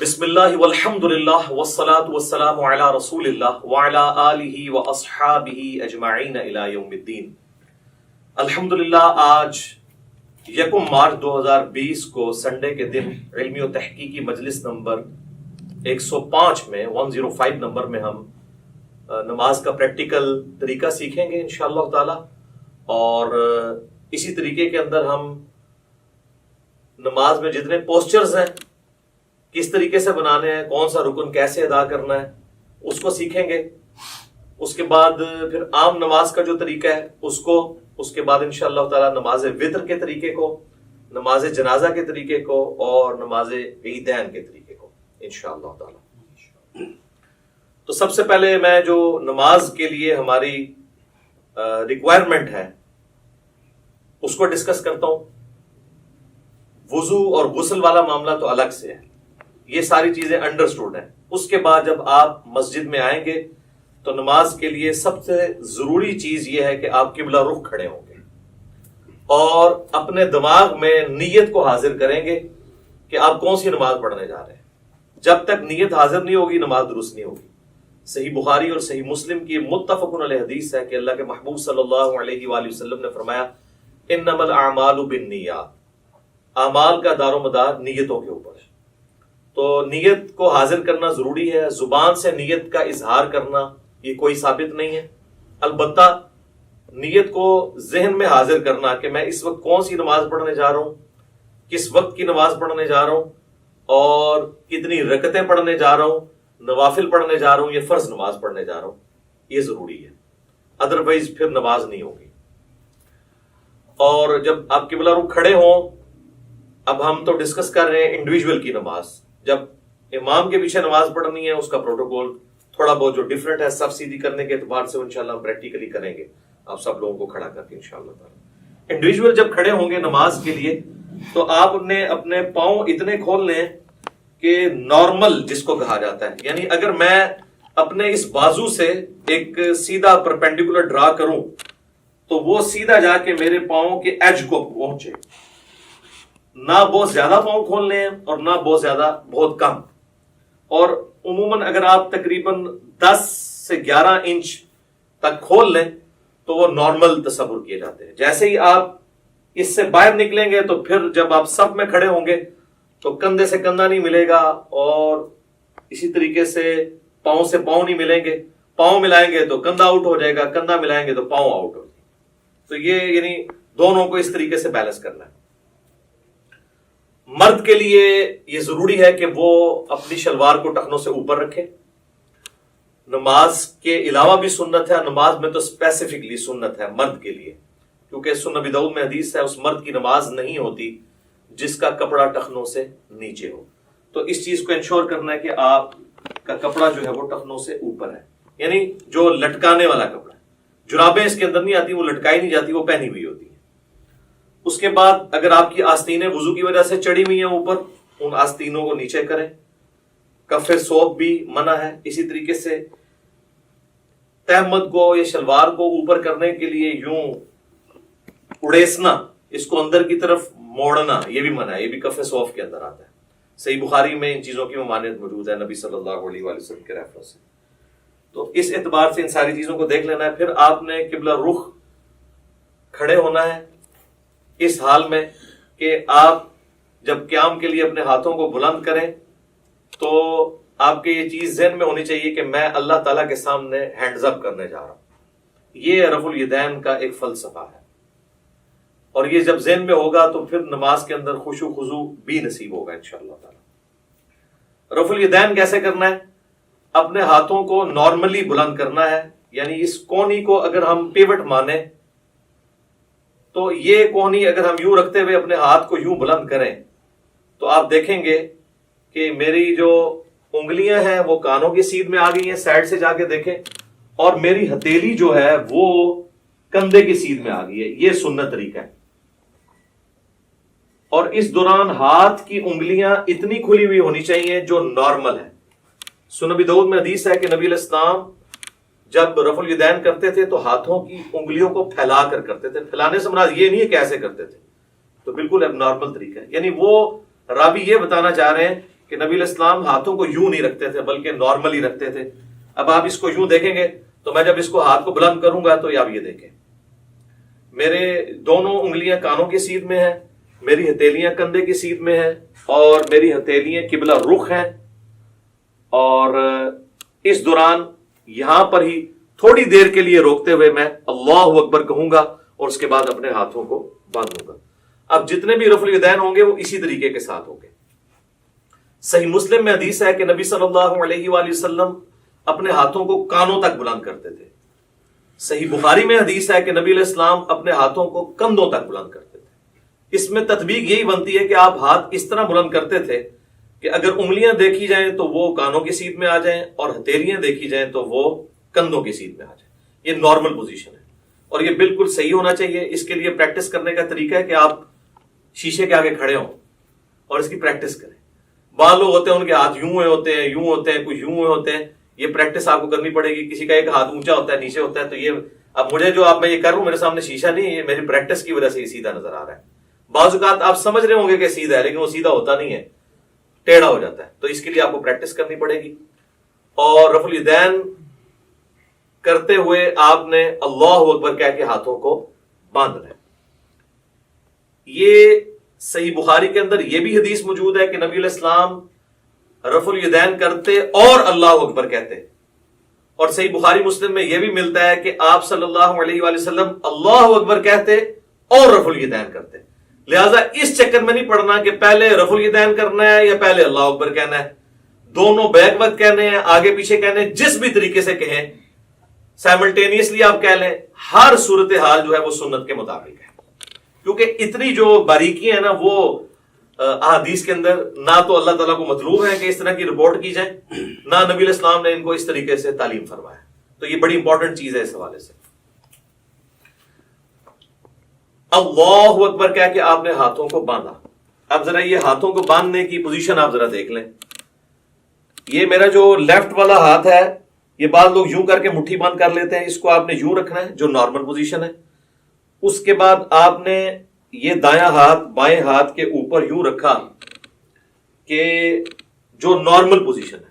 بسم اللہ والحمد للہ والصلاة والسلام علی رسول اللہ وعلی آلہ واصحابہ اجمعین الی یوم الدین۔ الحمدللہ آج 1 مارچ 2020 کو سنڈے کے دن علمی و تحقیقی مجلس نمبر 105 میں 105 نمبر میں ہم نماز کا پریکٹیکل طریقہ سیکھیں گے انشاءاللہ تعالی، اور اسی طریقے کے اندر ہم نماز میں جتنے پوسچرز ہیں کس طریقے سے بنانے ہیں، کون سا رکن کیسے ادا کرنا ہے اس کو سیکھیں گے۔ اس کے بعد پھر عام نماز کا جو طریقہ ہے اس کے بعد انشاءاللہ تعالی نماز وتر کے طریقے کو، نماز جنازہ کے طریقے کو اور نماز عیدین کے طریقے کو انشاءاللہ تعالی۔ تو سب سے پہلے میں جو نماز کے لیے ہماری ریکوائرمنٹ ہے اس کو ڈسکس کرتا ہوں۔ وضو اور غسل والا معاملہ تو الگ سے ہے، یہ ساری چیزیں انڈرسٹوڈ ہیں۔ اس کے بعد جب آپ مسجد میں آئیں گے تو نماز کے لیے سب سے ضروری چیز یہ ہے کہ آپ قبلہ رخ کھڑے ہوں گے اور اپنے دماغ میں نیت کو حاضر کریں گے کہ آپ کون سی نماز پڑھنے جا رہے ہیں۔ جب تک نیت حاضر نہیں ہوگی نماز درست نہیں ہوگی۔ صحیح بخاری اور صحیح مسلم کی متفق علیہ حدیث ہے کہ اللہ کے محبوب صلی اللہ علیہ وآلہ وسلم نے فرمایا انما الاعمال بالنیات، اعمال کا دار و مدار نیتوں کے اوپر ہے۔ تو نیت کو حاضر کرنا ضروری ہے۔ زبان سے نیت کا اظہار کرنا یہ کوئی ثابت نہیں ہے، البتہ نیت کو ذہن میں حاضر کرنا کہ میں اس وقت کون سی نماز پڑھنے جا رہا ہوں، کس وقت کی نماز پڑھنے جا رہا ہوں اور کتنی رکعتیں پڑھنے جا رہا ہوں، نوافل پڑھنے جا رہا ہوں یا فرض نماز پڑھنے جا رہا ہوں، یہ ضروری ہے، ادروائز پھر نماز نہیں ہوگی۔ اور جب آپ قبلہ رخ کھڑے ہوں، اب ہم تو ڈسکس کر رہے ہیں انڈیویجول کی نماز، جب امام کے پیچھے نماز پڑھنی ہے اس کا پروٹوکول تھوڑا بہت جو ڈیفرنٹ ہے صف سیدھی کرنے کے اعتبار سے انشاءاللہ ہم پریکٹیکلی کریں گے، آپ سب لوگوں کو کھڑا کر کے انشاءاللہ تعالی۔ انڈیویجول جب کھڑے ہوں گے نماز کے لیے تو آپ نے اپنے پاؤں اتنے کھول لیں کہ نارمل جس کو کہا جاتا ہے، یعنی اگر میں اپنے اس بازو سے ایک سیدھا پرپینڈیکولر ڈرا کروں تو وہ سیدھا جا کے میرے پاؤں کے ایج کو پہنچے، نہ بہت زیادہ پاؤں کھول لیں اور نہ بہت کم۔ اور عموماً اگر آپ تقریباً 10 سے 11 انچ تک کھول لیں تو وہ نارمل تصور کیے جاتے ہیں۔ جیسے ہی آپ اس سے باہر نکلیں گے تو پھر جب آپ صف میں کھڑے ہوں گے تو کندھے سے کندھا نہیں ملے گا اور اسی طریقے سے پاؤں سے پاؤں نہیں ملیں گے، پاؤں ملائیں گے تو کندھا آؤٹ ہو جائے گا، کندھا ملائیں گے تو پاؤں آؤٹ ہو جائے گا۔ تو یہ یعنی دونوں کو اس طریقے سے بیلنس کرنا ہے۔ مرد کے لیے یہ ضروری ہے کہ وہ اپنی شلوار کو ٹخنوں سے اوپر رکھے۔ نماز کے علاوہ بھی سنت ہے، نماز میں تو اسپیسیفکلی سنت ہے مرد کے لیے، کیونکہ سنن ابی داؤد میں حدیث ہے اس مرد کی نماز نہیں ہوتی جس کا کپڑا ٹخنوں سے نیچے ہو۔ تو اس چیز کو انشور کرنا ہے کہ آپ کا کپڑا جو ہے وہ ٹخنوں سے اوپر ہے، یعنی جو لٹکانے والا کپڑا ہے۔ جرابیں اس کے اندر نہیں آتی، وہ لٹکائی نہیں جاتی، وہ پہنی ہوئی ہوتی ہے۔ اس کے بعد اگر آپ کی آستینیں وضو کی وجہ سے چڑھی ہوئی ہیں اوپر، ان آستینوں کو نیچے کریں۔ کف ثوب بھی منع ہے۔ اسی طریقے سے تہمد کو یا شلوار کو اوپر کرنے کے لیے یوں اڑیسنا، اس کو اندر کی طرف موڑنا، یہ بھی منع ہے، یہ بھی کف ثوب کے اندر آتا ہے۔ صحیح بخاری میں ان چیزوں کی ممانعت موجود ہے نبی صلی اللہ علیہ وآلہ وسلم کے ریفرنس سے۔ تو اس اعتبار سے ان ساری چیزوں کو دیکھ لینا ہے۔ پھر آپ نے قبلہ رخ کھڑے ہونا ہے اس حال میں کہ آپ جب قیام کے لیے اپنے ہاتھوں کو بلند کریں تو آپ کے یہ چیز ذہن میں ہونی چاہیے کہ میں اللہ تعالیٰ کے سامنے ہینڈز اپ کرنے جا رہا ہوں۔ یہ رفع الیدین کا ایک فلسفہ ہے، اور یہ جب ذہن میں ہوگا تو پھر نماز کے اندر خشوع خضوع بھی نصیب ہوگا انشاءاللہ تعالیٰ۔ رفع الیدین کیسے کرنا ہے؟ اپنے ہاتھوں کو نارملی بلند کرنا ہے، یعنی اس کونی کو اگر ہم پیوٹ مانیں تو یہ کونی اگر ہم یوں رکھتے ہوئے اپنے ہاتھ کو یوں بلند کریں تو آپ دیکھیں گے کہ میری جو انگلیاں ہیں وہ کانوں کی سیدھ میں آ گئی ہیں، سائڈ سے جا کے دیکھیں، اور میری ہتھیلی جو ہے وہ کندھے کی سیدھ میں آ گئی ہے۔ یہ سنت طریقہ ہے۔ اور اس دوران ہاتھ کی انگلیاں اتنی کھلی ہوئی ہونی چاہیے جو نارمل ہے۔ سنن ابی داؤد میں حدیث ہے کہ نبی علیہ السلام جب رفع الیدین کرتے تھے تو ہاتھوں کی انگلیوں کو پھیلا کر کرتے تھے۔ پھیلانے سے مراد یہ نہیں ہے کہ ایسے کرتے تھے، تو بالکل اب نارمل طریقہ ہے۔ یعنی وہ راوی یہ بتانا چاہ رہے ہیں کہ نبی علیہ السلام ہاتھوں کو یوں نہیں رکھتے تھے بلکہ نارملی رکھتے تھے. اب آپ اس کو یوں دیکھیں گے تو میں جب اس کو ہاتھ کو بلند کروں گا تو آپ یہ دیکھیں میرے دونوں انگلیاں کانوں کی سیدھ میں ہیں, میری ہتھیلیاں کندھے کی سیدھ میں ہیں, اور میری ہتھیلیاں قبلہ رخ ہیں, اور اس دوران یہاں پر ہی تھوڑی دیر کے لیے روکتے ہوئے میں اللہ اکبر کہوں گا اور اس کے بعد اپنے ہاتھوں کو باندھوں گا. اب جتنے بھی رفع الیدین ہوں گے وہ اسی طریقے کے ساتھ ہوں گے. صحیح مسلم میں حدیث ہے کہ نبی صلی اللہ علیہ وآلہ وسلم اپنے ہاتھوں کو کانوں تک بلند کرتے تھے. صحیح بخاری میں حدیث ہے کہ نبی علیہ السلام اپنے ہاتھوں کو کندھوں تک بلند کرتے تھے. اس میں تطبیق یہی بنتی ہے کہ آپ ہاتھ اس طرح بلند کرتے تھے کہ اگر انگلیاں دیکھی جائیں تو وہ کانوں کی سیدھ میں آ جائیں اور ہتھیلیاں دیکھی جائیں تو وہ کندھوں کی سیدھ میں آ جائیں. یہ نارمل پوزیشن ہے اور یہ بالکل صحیح ہونا چاہیے. اس کے لیے پریکٹس کرنے کا طریقہ ہے کہ آپ شیشے کے آگے کھڑے ہوں اور اس کی پریکٹس کریں. بعض لوگ ہوتے ہیں ان کے ہاتھ یوں ہوتے ہیں, یوں ہوتے ہیں, کچھ یوں ہوتے ہیں. یہ پریکٹس آپ کو کرنی پڑے گی. کسی کا ایک ہاتھ اونچا ہوتا ہے, نیچے ہوتا ہے, تو یہ اب مجھے جو آپ میں یہ کر رہا ہوں میرے سامنے شیشہ نہیں ہے, یہ میری پریکٹس کی وجہ سے یہ سیدھا نظر آ رہا ہے. بعض اوقات آپ سمجھ رہے ہوں گے کہ سیدھا ہے لیکن وہ سیدھا ہوتا نہیں ہے, ٹیڑھا ہو جاتا ہے. تو اس کے لیے آپ کو پریکٹس کرنی پڑے گی. اور رفع الیدین کرتے ہوئے آپ نے اللہ اکبر کہہ کے ہاتھوں کو باندھنا ہے. یہ صحیح بخاری کے اندر یہ بھی حدیث موجود ہے کہ نبی علیہ السلام رفع الیدین کرتے اور اللہ اکبر کہتے. اور صحیح بخاری مسلم میں یہ بھی ملتا ہے کہ آپ صلی اللہ علیہ وآلہ وسلم اللہ اکبر کہتے اور رفع الیدین کرتے. لہٰذا اس چکر میں نہیں پڑنا کہ پہلے رفع الیدین کرنا ہے یا پہلے اللہ اکبر کہنا ہے. دونوں بیک وقت کہنے ہیں, آگے پیچھے کہنے ہیں, جس بھی طریقے سے کہیں سائملٹینیسلی آپ کہہ لیں. ہر صورتحال جو ہے وہ سنت کے مطابق ہے, کیونکہ اتنی جو باریکیاں ہیں نا وہ احادیث کے اندر نہ تو اللہ تعالیٰ کو مطلوب ہے کہ اس طرح کی رپورٹ کی جائے, نہ نبی علیہ السلام نے ان کو اس طریقے سے تعلیم فرمایا. تو یہ بڑی امپورٹنٹ چیز ہے اس حوالے سے. اللہ اکبر کہہ کے آپ نے ہاتھوں کو باندھا. اب ذرا یہ ہاتھوں کو باندھنے کی پوزیشن آپ ذرا دیکھ لیں. یہ میرا جو لیفٹ والا ہاتھ ہے یہ بعض لوگ یوں کر کے مٹھی بند کر لیتے ہیں, اس کو آپ نے یوں رکھنا ہے جو نارمل پوزیشن ہے. اس کے بعد آپ نے یہ دایاں ہاتھ بائیں ہاتھ کے اوپر یوں رکھا کہ جو نارمل پوزیشن ہے.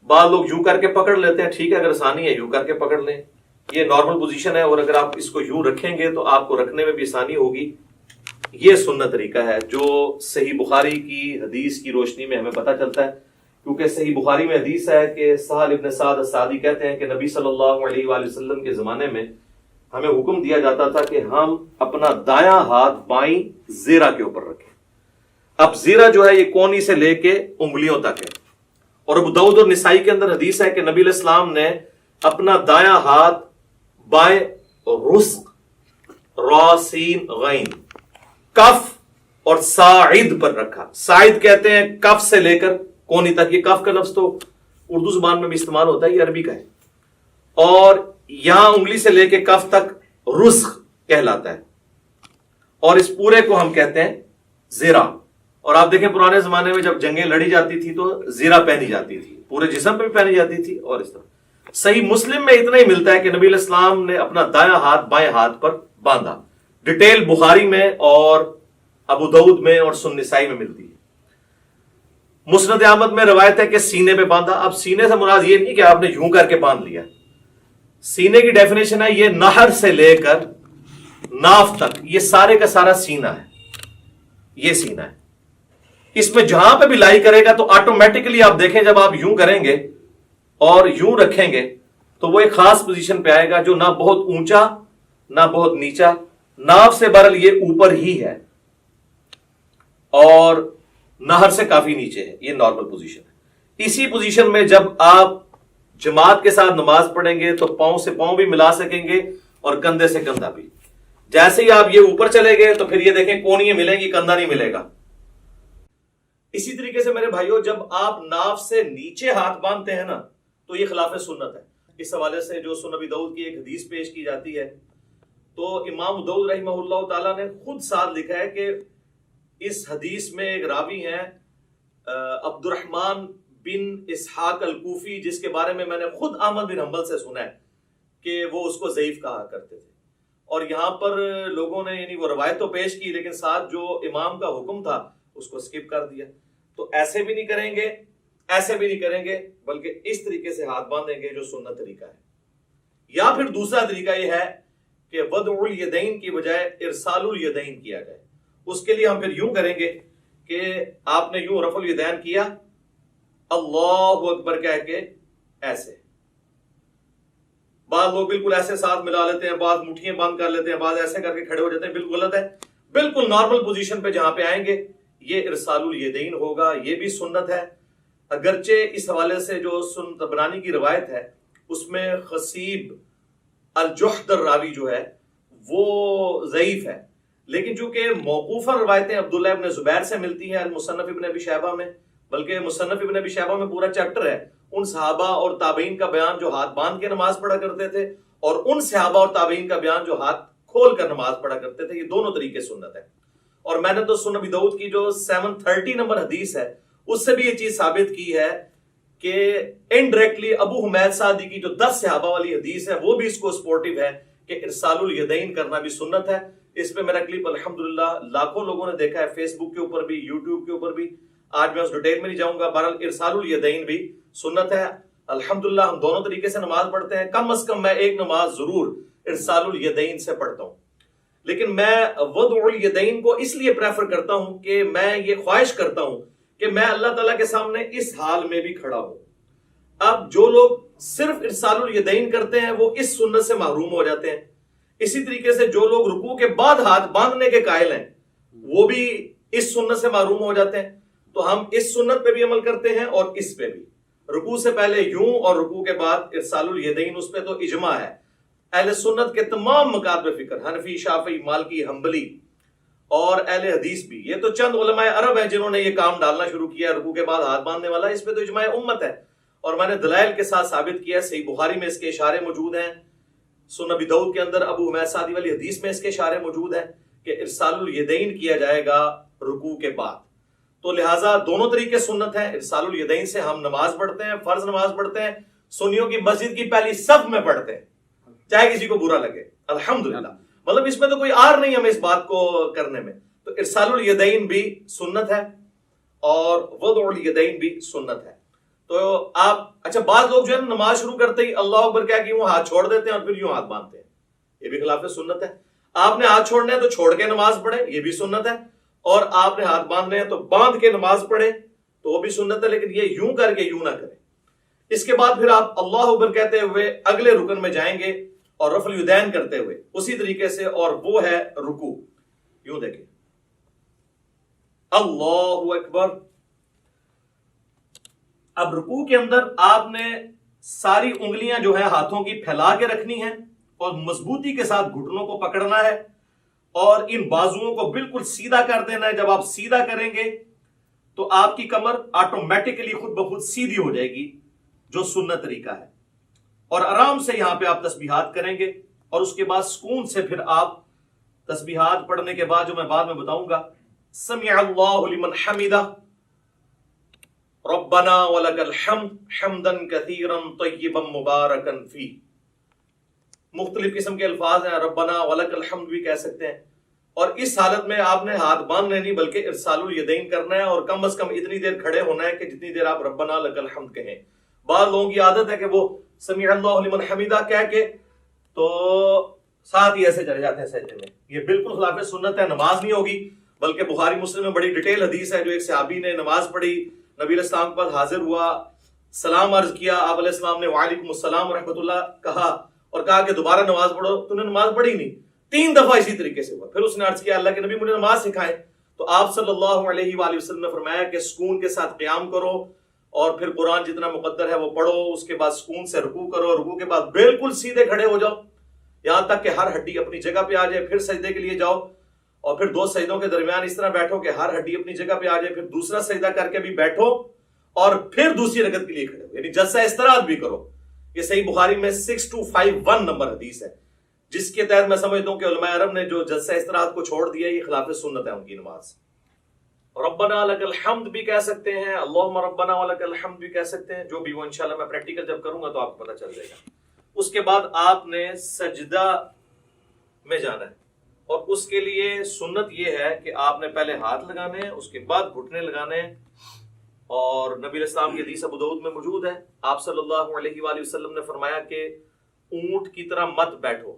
بعض لوگ یوں کر کے پکڑ لیتے ہیں, ٹھیک ہے, اگر آسانی ہے یوں کر کے پکڑ لیں, یہ نارمل پوزیشن ہے. اور اگر آپ اس کو یوں رکھیں گے تو آپ کو رکھنے میں بھی آسانی ہوگی. یہ سنت طریقہ ہے جو صحیح بخاری کی حدیث کی روشنی میں ہمیں پتہ چلتا ہے, کیونکہ صحیح بخاری میں حدیث ہے کہ سہل ابن سعد الساعدی کہتے ہیں کہ نبی صلی اللہ علیہ وآلہ وسلم کے زمانے میں ہمیں حکم دیا جاتا تھا کہ ہم اپنا دایاں ہاتھ بائیں زیرہ کے اوپر رکھیں. اب زیرہ جو ہے یہ کونی سے لے کے انگلیوں تک ہے. اور ابو داؤد اور نسائی کے اندر حدیث ہے کہ نبی علیہ السلام نے اپنا دایاں ہاتھ بائیں رسق را سین غین کف اور ساعد پر رکھا. ساعد کہتے ہیں کف سے لے کر کونی تک. یہ کف کا لفظ تو اردو زبان میں بھی استعمال ہوتا ہے, یہ عربی کا ہے. اور یہاں انگلی سے لے کے کف تک رسخ کہلاتا ہے, اور اس پورے کو ہم کہتے ہیں زیرہ. اور آپ دیکھیں پرانے زمانے میں جب جنگیں لڑی جاتی تھی تو زیرہ پہنی جاتی تھی, پورے جسم پہ بھی پہنی جاتی تھی. اور اس طرح صحیح مسلم میں اتنا ہی ملتا ہے کہ نبی علیہ السلام نے اپنا دایاں ہاتھ بائیں ہاتھ پر باندھا. ڈیٹیل بخاری میں اور ابو داؤد میں اور سنن نسائی میں ملتی ہے. مسند احمد میں روایت ہے کہ سینے پہ باندھا. اب سینے سے مراد یہ نہیں کہ آپ نے یوں کر کے باندھ لیا. سینے کی ڈیفینیشن ہے یہ نہر سے لے کر ناف تک, یہ سارے کا سارا سینہ ہے. یہ سینہ ہے. اس میں جہاں پہ بھی لائی کرے گا تو آٹومیٹکلی آپ دیکھیں جب آپ یوں کریں گے اور یوں رکھیں گے تو وہ ایک خاص پوزیشن پہ آئے گا جو نہ بہت اونچا نہ بہت نیچا, ناف سے برل یہ اوپر ہی ہے اور نہر سے کافی نیچے ہے. یہ نارمل پوزیشن ہے. اسی پوزیشن میں جب آپ جماعت کے ساتھ نماز پڑھیں گے تو پاؤں سے پاؤں بھی ملا سکیں گے اور کندھے سے کندھا بھی. جیسے ہی آپ یہ اوپر چلے گئے تو پھر یہ دیکھیں کونیاں ملیں گی, کندھا نہیں ملے گا. اسی طریقے سے میرے بھائیوں جب آپ ناف سے نیچے ہاتھ باندھتے ہیں نا تو یہ خلاف سنت ہے. اس حوالے سے جو سنن ابی داؤد کی ایک حدیث پیش کی جاتی ہے تو امام داؤد رحمہ اللہ تعالیٰ نے خود ساتھ لکھا ہے کہ اس حدیث میں ایک راوی ہیں عبد الرحمن بن اسحاق الکوفی, جس کے بارے میں میں نے خود احمد بن حنبل سے سنا ہے کہ وہ اس کو ضعیف کہا کرتے تھے. اور یہاں پر لوگوں نے یعنی وہ روایت تو پیش کی لیکن ساتھ جو امام کا حکم تھا اس کو سکپ کر دیا. تو ایسے بھی نہیں کریں گے، ایسے بھی نہیں کریں گے، بلکہ اس طریقے سے ہاتھ باندھیں گے جو سنت طریقہ ہے۔ یا پھر دوسرا طریقہ یہ ہے کہ وضع الیدین کی بجائے ارسال الیدین کیا جائے۔ اس کے لیے ہم پھر یوں کریں گے کہ آپ نے یوں رفع الیدین کیا، اللہ اکبر کہہ کے ایسے، بعض لوگ بالکل ایسے ساتھ ملا لیتے ہیں، بعض مٹھیاں بند کر لیتے ہیں، بعض ایسے کر کے کھڑے ہو جاتے ہیں، بالکل غلط ہے۔ بالکل نارمل پوزیشن پہ جہاں پہ آئیں گے یہ ارسال الیدین ہوگا، یہ بھی سنت ہے۔ اگرچہ اس حوالے سے جو سنت برانی کی روایت ہے اس میں خصیب الجحد الراوی جو ہے وہ ضعیف ہے، لیکن چونکہ موقوفہ روایتیں عبداللہ ابن زبیر سے ملتی ہیں المصنف ابن ابی شیبہ میں، بلکہ مصنف ابن ابی شیبہ میں پورا چیپٹر ہے ان صحابہ اور تابعین کا بیان جو ہاتھ باندھ کے نماز پڑھا کرتے تھے، اور ان صحابہ اور تابعین کا بیان جو ہاتھ کھول کر نماز پڑھا کرتے تھے۔ یہ دونوں طریقے سنت ہے، اور میں نے تو سنن ابی داؤد کی جو 730 نمبر حدیث ہے اس سے بھی یہ چیز ثابت کی ہے کہ انڈائریکٹلی ابو حمید سعدی کی جو 10 صحابہ والی حدیث ہے وہ بھی اس کو سپورٹیو ہے کہ ارسال الیدین کرنا بھی سنت ہے۔ اس پہ میرا کلپ الحمدللہ لاکھوں لوگوں نے دیکھا ہے، فیس بک کے اوپر بھی، یوٹیوب کے اوپر بھی۔ آج میں اس ڈیٹیل میں نہیں جاؤں گا، بہرحال ارسال الیدین بھی سنت ہے۔ الحمدللہ ہم دونوں طریقے سے نماز پڑھتے ہیں، کم از کم میں ایک نماز ضرور ارسال الیدین سے پڑھتا ہوں، لیکن میں وضع الیدین کو اس لیے پریفر کرتا ہوں کہ میں یہ خواہش کرتا ہوں کہ میں اللہ تعالیٰ کے سامنے اس حال میں بھی کھڑا ہوں۔ اب جو لوگ صرف ارسال الیدین کرتے ہیں وہ اس سنت سے محروم ہو جاتے ہیں، اسی طریقے سے جو لوگ رکوع کے بعد ہاتھ باندھنے کے قائل ہیں وہ بھی اس سنت سے محروم ہو جاتے ہیں۔ تو ہم اس سنت پہ بھی عمل کرتے ہیں اور اس پہ بھی، رکوع سے پہلے یوں اور رکوع کے بعد ارسال الیدین، اس پہ تو اجماع ہے اہل سنت کے تمام مکاتب فکر، حنفی، شافعی، مالکی، حنبلی اور اہل حدیث بھی۔ یہ تو چند علماء عرب ہیں جنہوں نے یہ کام ڈالنا شروع کیا رکوع کے بعد ہاتھ باندھنے والا، اس پہ تو اجماع امت ہے، اور میں نے دلائل کے ساتھ ثابت کیا۔ صحیح بخاری میں اس کے اشارے موجود ہیں، سنن ابی داؤد کے اندر ابو حمید سعدی والی حدیث میں اس کے اشارے موجود ہیں کہ ارسال الیدین کیا جائے گا رکوع کے بعد۔ تو لہٰذا دونوں طریقے سنت ہیں۔ ارسال الیدین سے ہم نماز پڑھتے ہیں، فرض نماز پڑھتے ہیں، سنیوں کی مسجد کی پہلی صف میں پڑھتے ہیں، چاہے کسی کو برا لگے، الحمدللہ، مطلب اس میں تو کوئی آر نہیں ہمیں اس بات کو کرنے میں۔ تو ارسال الیدین بھی سنت ہے اور وضع الیدین بھی سنت ہے۔ تو آپ اچھا، بعض لوگ جو ہے نماز شروع کرتے ہی اللہ اکبر کہہ کے وہ ہاتھ چھوڑ دیتے ہیں اور پھر یوں ہاتھ باندھتے ہیں، یہ بھی خلاف سنت ہے۔ آپ نے ہاتھ چھوڑنے ہیں تو چھوڑ کے نماز پڑھیں، یہ بھی سنت ہے، اور آپ نے ہاتھ باندھنے ہیں تو باندھ کے نماز پڑھیں تو وہ بھی سنت ہے، لیکن یہ یوں کر کے یوں نہ کریں۔ اس کے بعد پھر آپ اللہ اکبر کہتے ہوئے اگلے رکن میں جائیں گے اور رفع الیدین کرتے ہوئے اسی طریقے سے، اور وہ ہے رکوع۔ یوں دیکھیں، اللہ اکبر۔ اب رکوع کے اندر آپ نے ساری انگلیاں جو ہیں ہاتھوں کی پھیلا کے رکھنی ہیں اور مضبوطی کے ساتھ گھٹنوں کو پکڑنا ہے اور ان بازوؤں کو بالکل سیدھا کر دینا ہے۔ جب آپ سیدھا کریں گے تو آپ کی کمر آٹومیٹکلی خود بخود سیدھی ہو جائے گی، جو سنت طریقہ ہے، اور آرام سے یہاں پہ آپ تسبیحات کریں گے، اور اس کے بعد سکون سے پھر آپ تسبیحات پڑھنے کے بعد جو میں بعد میں بتاؤں گا، سمع اللہ لمن حمدہ، ربنا ولک الحمد حمدا کثیرا طیبا مبارکا فیہ، مختلف قسم کے الفاظ ہیں، ربنا ولک الحمد بھی کہہ سکتے ہیں۔ اور اس حالت میں آپ نے ہاتھ باندھنے نہیں بلکہ ارسال الیدین کرنا ہے، اور کم از کم اتنی دیر کھڑے ہونا ہے کہ جتنی دیر آپ ربنا لک الحمد کہیں۔ بعض لوگوں کی عادت ہے کہ وہ سمع اللہ لمن حمدہ کہہ کے تو ساتھ ہی ایسے چلے جاتے ہیں سجدے میں، یہ بالکل خلاف سنت ہے، نماز نہیں ہوگی۔ بلکہ بخاری مسلم میں بڑی ڈیٹیل حدیث ہے، جو ایک صحابی نے نماز پڑھی، نبی علیہ السلام کے پاس حاضر ہوا، سلام عرض کیا، آپ علیہ السلام نے وعلیکم السلام ورحمۃ اللہ کہا اور کہا کہ دوبارہ نماز پڑھو، تو نے نماز پڑھی نہیں، 3 دفعہ اسی طریقے سے ہوا۔ پھر اس نے عرض کیا اللہ کے نبی مجھے نماز سکھائیں، تو آپ صلی اللہ علیہ وآلہ وسلم نے فرمایا کہ سکون کے ساتھ قیام کرو اور پھر قرآن جتنا مقدر ہے وہ پڑھو، اس کے بعد سکون سے رکوع کرو، رکوع کے بعد بالکل سیدھے کھڑے ہو جاؤ یہاں تک کہ ہر ہڈی اپنی جگہ پہ آ جائے، پھر سجدے کے لیے جاؤ اور پھر 2 سجدوں کے درمیان اس طرح بیٹھو کہ ہر ہڈی اپنی جگہ پہ آ جائے، پھر دوسرا سجدہ کر کے بھی بیٹھو اور پھر دوسری رکعت کے لیے کھڑے ہو، یعنی جلسہ استراحت بھی کرو۔ یہ صحیح بخاری میں 6251 نمبر حدیث ہے، جس کے تحت میں سمجھتا ہوں کہ علماء عرب نے جو جلسہ استراحت کو چھوڑ دیا یہ خلاف سنت ہے ان کی نماز۔ ربنا لک الحمد بھی کہہ سکتے ہیں، اللہم ربنا ولک الحمد بھی کہہ سکتے ہیں، جو بھی وہ انشاءاللہ میں پریکٹیکل جب کروں گا تو آپ کو پتہ چل جائے گا۔ اس کے بعد آپ نے سجدہ میں جانا ہے، اور اس کے لیے سنت یہ ہے کہ آپ نے پہلے ہاتھ لگانے ہیں، اس کے بعد گھٹنے لگانے ہیں، اور نبی علیہ السلام کی حدیث ابو داؤد میں موجود ہے، آپ صلی اللہ علیہ وآلہ وسلم نے فرمایا کہ اونٹ کی طرح مت بیٹھو.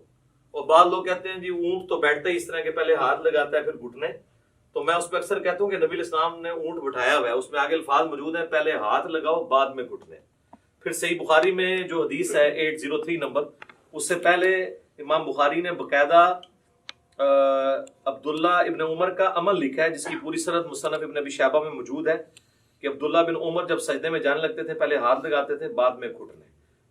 اور بعض لوگ کہتے ہیں جی اونٹ تو بیٹھتا ہی اس طرح کے پہلے ہاتھ لگاتا ہے پھر گھٹنے، تو میں اس پہ اکثر کہتا ہوں کہ نبی علیہ السلام نے اونٹ بٹھایا ہوا ہے، اس میں آگے الفاظ موجود ہیں پہلے ہاتھ لگاؤ بعد میں گھٹنے. پھر صحیح بخاری میں جو حدیث ہے 803 نمبر، اس سے پہلے امام بخاری نے باقاعدہ عبداللہ ابن عمر کا عمل لکھا ہے، جس کی پوری سند مصنف ابن ابی شیبہ میں موجود ہے کہ عبداللہ بن عمر جب سجدے میں جانے لگتے تھے پہلے ہاتھ لگاتے تھے بعد میں گھٹنے.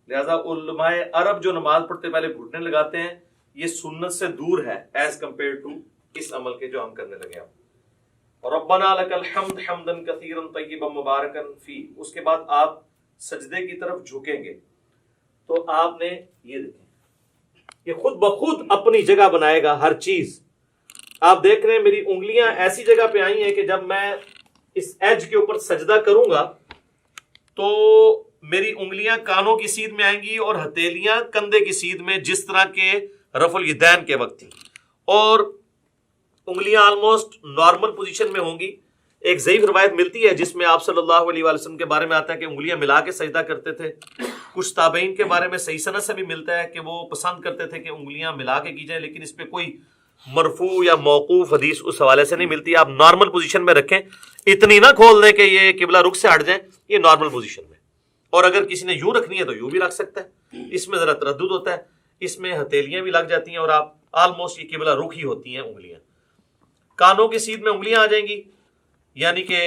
لہذا علماء عرب جو نماز پڑھتے پہلے گھٹنے لگاتے ہیں، یہ سنت سے دور ہے ایز کمپیئر ٹو اس عمل کے جو ہم کرنے لگے ہیں. ربنا لک الحمد حمدا کثیرا طیبا مبارکا فی، اس کے بعد آپ سجدے کی طرف جھکیں گے تو آپ نے یہ دیکھیں کہ خود بخود اپنی جگہ بنائے گا ہر چیز. آپ دیکھ رہے ہیں میری انگلیاں ایسی جگہ پہ آئی ہیں کہ جب میں اس ایج کے اوپر سجدہ کروں گا تو میری انگلیاں کانوں کی سیدھ میں آئیں گی اور ہتھیلیاں کندھے کی سیدھ میں، جس طرح کے رفع الیدین کے وقت تھی، اور انگلیاں آلموسٹ نارمل پوزیشن میں ہوں گی. ایک ضعیف روایت ملتی ہے جس میں آپ صلی اللہ علیہ وآلہ وسلم کے بارے میں آتا ہے کہ انگلیاں ملا کے سجدہ کرتے تھے. کچھ تابعین کے بارے میں صحیح سند سے بھی ملتا ہے کہ وہ پسند کرتے تھے کہ انگلیاں ملا کے کی جائیں، لیکن اس پہ کوئی مرفوع یا موقوف حدیث اس حوالے سے نہیں ملتی. آپ نارمل پوزیشن میں رکھیں، اتنی نہ کھول دیں کہ یہ قبلہ رخ سے ہٹ جائیں، یہ نارمل پوزیشن میں. اور اگر کسی نے یوں رکھنی ہے تو یوں بھی رکھ سکتا ہے، اس میں ذرا تردد ہوتا ہے، اس میں ہتھیلیاں بھی لگ جاتی ہیں اور آپ آلموسٹ یہ قبلہ رخ ہی ہوتی ہیں انگلیاں. کانوں کی سیدھ میں انگلیاں آ جائیں گی، یعنی کہ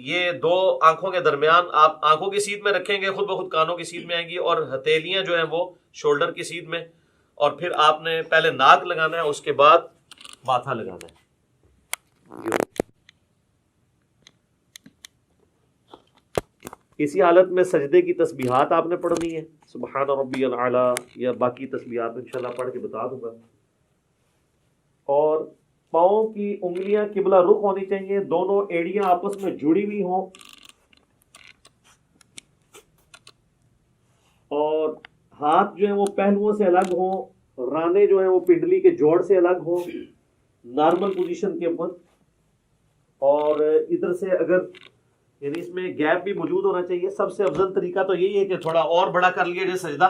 یہ دو آنکھوں کے درمیان آپ آنکھوں کی سیدھ میں رکھیں گے، خود بخود کانوں کی سیدھ میں آئیں گی، اور ہتھیلیاں جو ہیں وہ شولڈر کی سیدھ میں. اور پھر آپ نے پہلے ناک لگانا ہے، اس کے بعد ماتھا لگانا ہے. اسی حالت میں سجدے کی تسبیحات آپ نے پڑھنی ہے، سبحان ربی الاعلی، یا باقی تسبیحات انشاءاللہ پڑھ کے بتا دوں گا. اور پاؤں کی انگلیاں قبلہ رخ ہونی چاہیے، دونوں ایڑیاں آپس میں جڑی ہوئی ہوں، اور ہاتھ جو ہیں وہ پہلوؤں سے الگ ہوں، رانے جو ہیں وہ پنڈلی کے جوڑ سے الگ ہوں نارمل پوزیشن کے اوپر. اور ادھر سے اگر یعنی اس میں گیپ بھی موجود ہونا چاہیے. سب سے افضل طریقہ تو یہی ہے کہ تھوڑا اور بڑا کر لیے جیسے سجدہ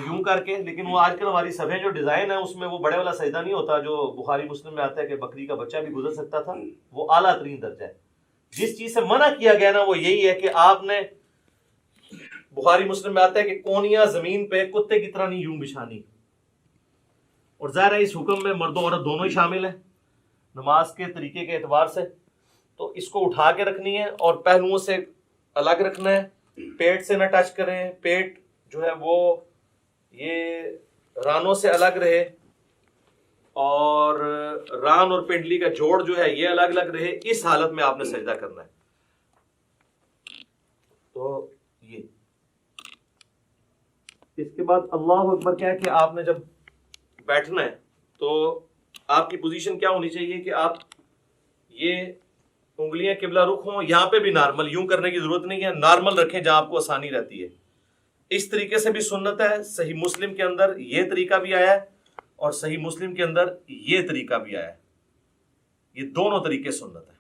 یوں کر کے، لیکن وہ آج کل ہماری صفحے جو ڈیزائن ہے اس میں وہ بڑے والا سجدہ نہیں ہوتا جو بخاری مسلم میں آتا ہے کہ بکری کا بچہ بھی گزر سکتا تھا، وہ اعلیٰ ترین درجہ ہے. جس چیز سے منع کیا گیا نا وہ یہی ہے کہ آپ نے، بخاری مسلم میں آتا ہے کہ کونیاں زمین پہ کتے کی طرح نہیں یوں بچھانی. اور ظاہر ہے اس حکم میں مرد و عورت دونوں ہی شامل ہیں نماز کے طریقے کے اعتبار سے. تو اس کو اٹھا کے رکھنی ہے اور پہلوؤں سے الگ رکھنا ہے، پیٹ سے نہ ٹچ کریں، پیٹ جو ہے وہ یہ رانوں سے الگ رہے، اور ران اور پنڈلی کا جوڑ جو ہے یہ الگ الگ رہے. اس حالت میں آپ نے سجدہ کرنا ہے. تو یہ اس کے بعد اللہ اکبر کیا ہے کہ آپ نے جب بیٹھنا ہے تو آپ کی پوزیشن کیا ہونی چاہیے کہ آپ یہ انگلیاں قبلہ رخ ہوں. یہاں پہ بھی نارمل، یوں کرنے کی ضرورت نہیں ہے، نارمل رکھیں جہاں آپ کو آسانی رہتی ہے. اس طریقے سے بھی سنت ہے. صحیح مسلم کے اندر یہ طریقہ بھی آیا ہے اور صحیح مسلم کے اندر یہ طریقہ بھی آیا ہے. یہ دونوں طریقے سنت ہے.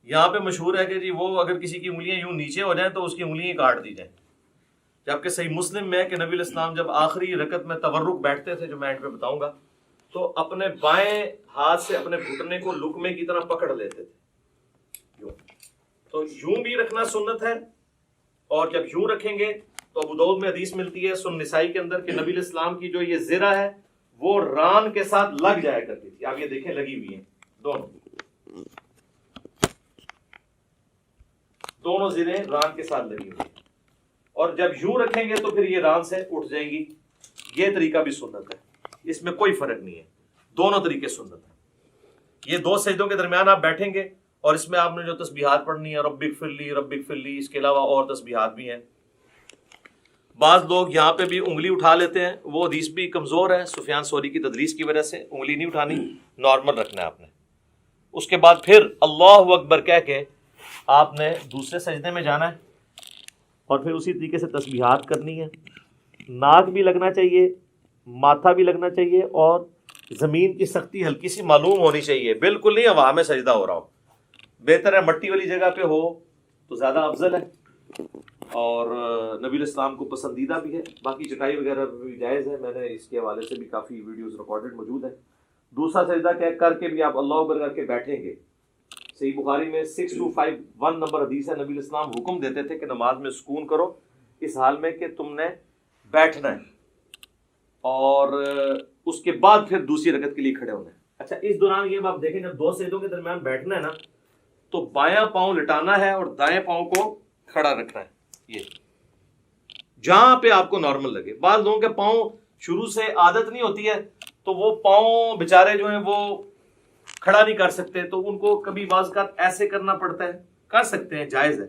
یہاں پہ مشہور ہے کہ جی وہ اگر کسی کی انگلیاں یوں نیچے ہو جائیں تو اس کی انگلیاں کاٹ دی جائیں، جبکہ صحیح مسلم میں ہے کہ نبی علیہ السلام جب آخری رکعت میں تورک بیٹھتے تھے، جو میں اینڈ پہ بتاؤں گا، تو اپنے بائیں ہاتھ سے اپنے گھٹنے کو لقمے کی طرح پکڑ لیتے تھے. تو یوں بھی رکھنا سنت ہے. اور جب یوں رکھیں گے تو ابو داؤد میں حدیث ملتی ہے سنن نسائی کے اندر کہ نبی علیہ السلام کی جو یہ زرہ ہے وہ ران کے ساتھ لگ جایا کرتی تھی. آپ یہ دیکھیں لگی ہوئی ہیں دونوں زریں ران کے ساتھ لگی ہوئی ہیں. اور جب یوں رکھیں گے تو پھر یہ ران سے اٹھ جائیں گی. یہ طریقہ بھی سنت ہے، اس میں کوئی فرق نہیں ہے، دونوں طریقے سنت ہیں. یہ دو سجدوں کے درمیان آپ بیٹھیں گے اور اس میں آپ نے جو تسبیحات پڑھنی ہے رب اغفر لی رب اغفر لی، اس کے علاوہ اور تسبیحات بھی ہیں. بعض لوگ یہاں پہ بھی انگلی اٹھا لیتے ہیں، وہ حدیث بھی کمزور ہے سفیان ثوری کی تدریس کی وجہ سے. انگلی نہیں اٹھانی، نارمل رکھنا ہے آپ نے. اس کے بعد پھر اللہ اکبر کہہ کے آپ نے دوسرے سجدے میں جانا ہے اور پھر اسی طریقے سے تسبیحات کرنی ہے. ناک بھی لگنا چاہیے، ماتھا بھی لگنا چاہیے، اور زمین کی سختی ہلکی سی معلوم ہونی چاہیے. بالکل نہیں ہوا میں سجدہ ہو رہا ہو. بہتر ہے مٹی والی جگہ پہ ہو تو زیادہ افضل ہے اور نبی علیہ السلام کو پسندیدہ بھی ہے. باقی چٹائی وغیرہ بھی جائز ہے، میں نے اس کے حوالے سے بھی کافی ویڈیوز ریکارڈڈ موجود ہیں. دوسرا سجدہ کر کے بھی آپ اللہ اکبر کر کے بیٹھیں گے. صحیح بخاری میں 6251 نمبر حدیث ہے. نبی علیہ السلام حکم دیتے تھے کہ نماز میں سکون کرو اس حال میں کہ تم نے بیٹھنا ہے اور اس کے بعد پھر دوسری رکعت کے لیے کھڑے ہونا ہے. اچھا اس دوران یہ آپ دیکھیں جب دو سجدوں کے درمیان بیٹھنا ہے نا تو بایاں پاؤں لٹانا ہے اور دائیں پاؤں کو کھڑا رکھنا ہے. یہ جہاں پہ آپ کو نارمل لگے. بعض لوگوں کے پاؤں شروع سے عادت نہیں ہوتی ہے تو وہ پاؤں بےچارے جو ہیں وہ کھڑا نہیں کر سکتے تو ان کو کبھی بعض کا ایسے کرنا پڑتا ہے. کر سکتے ہیں، جائز ہے،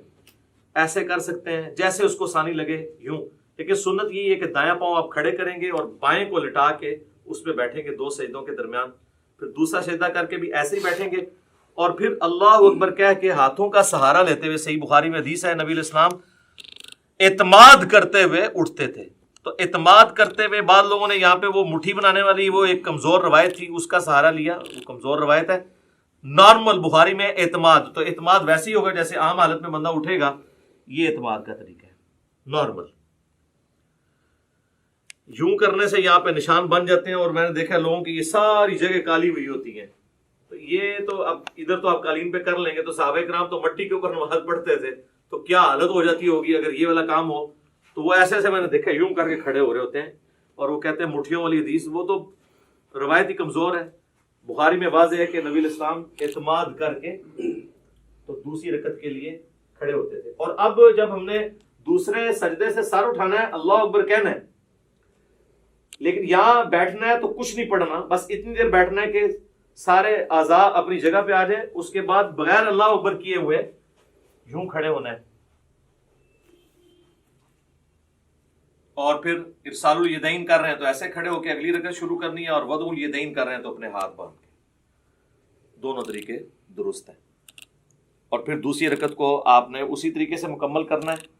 ایسے کر سکتے ہیں جیسے اس کو آسانی لگے یوں. لیکن سنت یہی ہے کہ دایاں پاؤں آپ کھڑے کریں گے اور بائیں کو لٹا کے اس پہ بیٹھیں گے دو سجدوں کے درمیان. پھر دوسرا سجدہ کر کے بھی ایسے ہی بیٹھیں گے اور پھر اللہ اکبر کہہ کے ہاتھوں کا سہارا لیتے ہوئے. صحیح بخاری میں حدیث ہے نبی علیہ السلام اعتماد کرتے ہوئے اٹھتے تھے. تو اعتماد کرتے ہوئے بعض لوگوں نے یہاں پہ وہ مٹھی بنانے والی وہ ایک کمزور روایت تھی اس کا سہارا لیا، وہ کمزور روایت ہے. نارمل بخاری میں اعتماد، تو اعتماد ویسے ہی ہوگا جیسے عام حالت میں بندہ اٹھے گا. یہ اعتماد کا طریقہ ہے نارمل. یوں کرنے سے یہاں پہ نشان بن جاتے ہیں اور میں نے دیکھا لوگوں کی یہ ساری جگہ کالی ہوئی ہوتی ہیں. تو یہ تو اب ادھر تو آپ قالین پہ کر لیں گے تو صحابہ کرام تو مٹی کے اوپر نماز پڑھتے تھے تو کیا حالت ہو جاتی ہوگی اگر یہ والا کام ہو. تو وہ ایسے میں نے دیکھا یوں کر کے کھڑے ہو رہے ہوتے ہیں اور وہ کہتے ہیں مٹھیوں والی حدیث وہ تو روایت ہی کمزور ہے. بخاری میں واضح ہے کہ نبی علیہ السلام اعتماد کر کے تو دوسری رکعت کے لیے کھڑے ہوتے تھے. اور اب جب ہم نے دوسرے سجدے سے سر اٹھانا ہے اللہ اکبر کہنا ہے لیکن یہاں بیٹھنا ہے تو کچھ نہیں پڑھنا، بس اتنی دیر بیٹھنا ہے کہ سارے اعضاء اپنی جگہ پہ آ جائے. اس کے بعد بغیر اللہ اکبر کیے ہوئے یوں کھڑے ہونا ہے اور پھر ارسال الیدین کر رہے ہیں تو ایسے کھڑے ہو کے اگلی رکعت شروع کرنی ہے اور وضع الیدین کر رہے ہیں تو اپنے ہاتھ باندھ کے. دونوں طریقے درست ہیں. اور پھر دوسری رکعت کو آپ نے اسی طریقے سے مکمل کرنا ہے.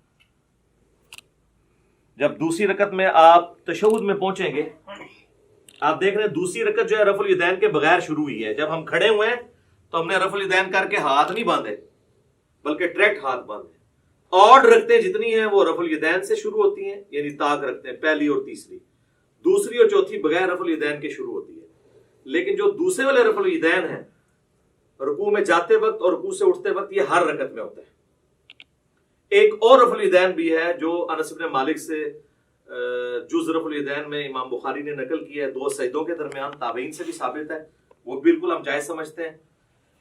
جب دوسری رکعت میں آپ تشہد میں پہنچیں گے آپ دیکھ رہے ہیں دوسری رکعت جو ہے رفع الیدین کے بغیر شروع ہوئی ہے. جب ہم کھڑے ہوئے ہیں تو ہم نے رفع الیدین کر کے ہاتھ نہیں باندھے بلکہ ڈائریکٹ ہاتھ باندھے. اور رکھتے جتنی ہیں وہ رفع الیدین سے شروع ہوتی ہیں یعنی طاق رکھتے ہیں پہلی اور تیسری. دوسری اور چوتھی بغیر رفع الیدین کے شروع ہوتی ہے. لیکن جو دوسرے والے رفع الیدین ہیں رکوع میں جاتے وقت اور رکوع سے اٹھتے وقت یہ ہر رکعت میں ہوتا ہے. ایک اور رفع الیدین بھی ہے جو انس بن مالک سے جز رفع الیدین میں امام بخاری نے نقل کیا ہے دو سجدوں کے درمیان، تابعین سے بھی ثابت ہے، وہ بالکل ہم جائز سمجھتے ہیں.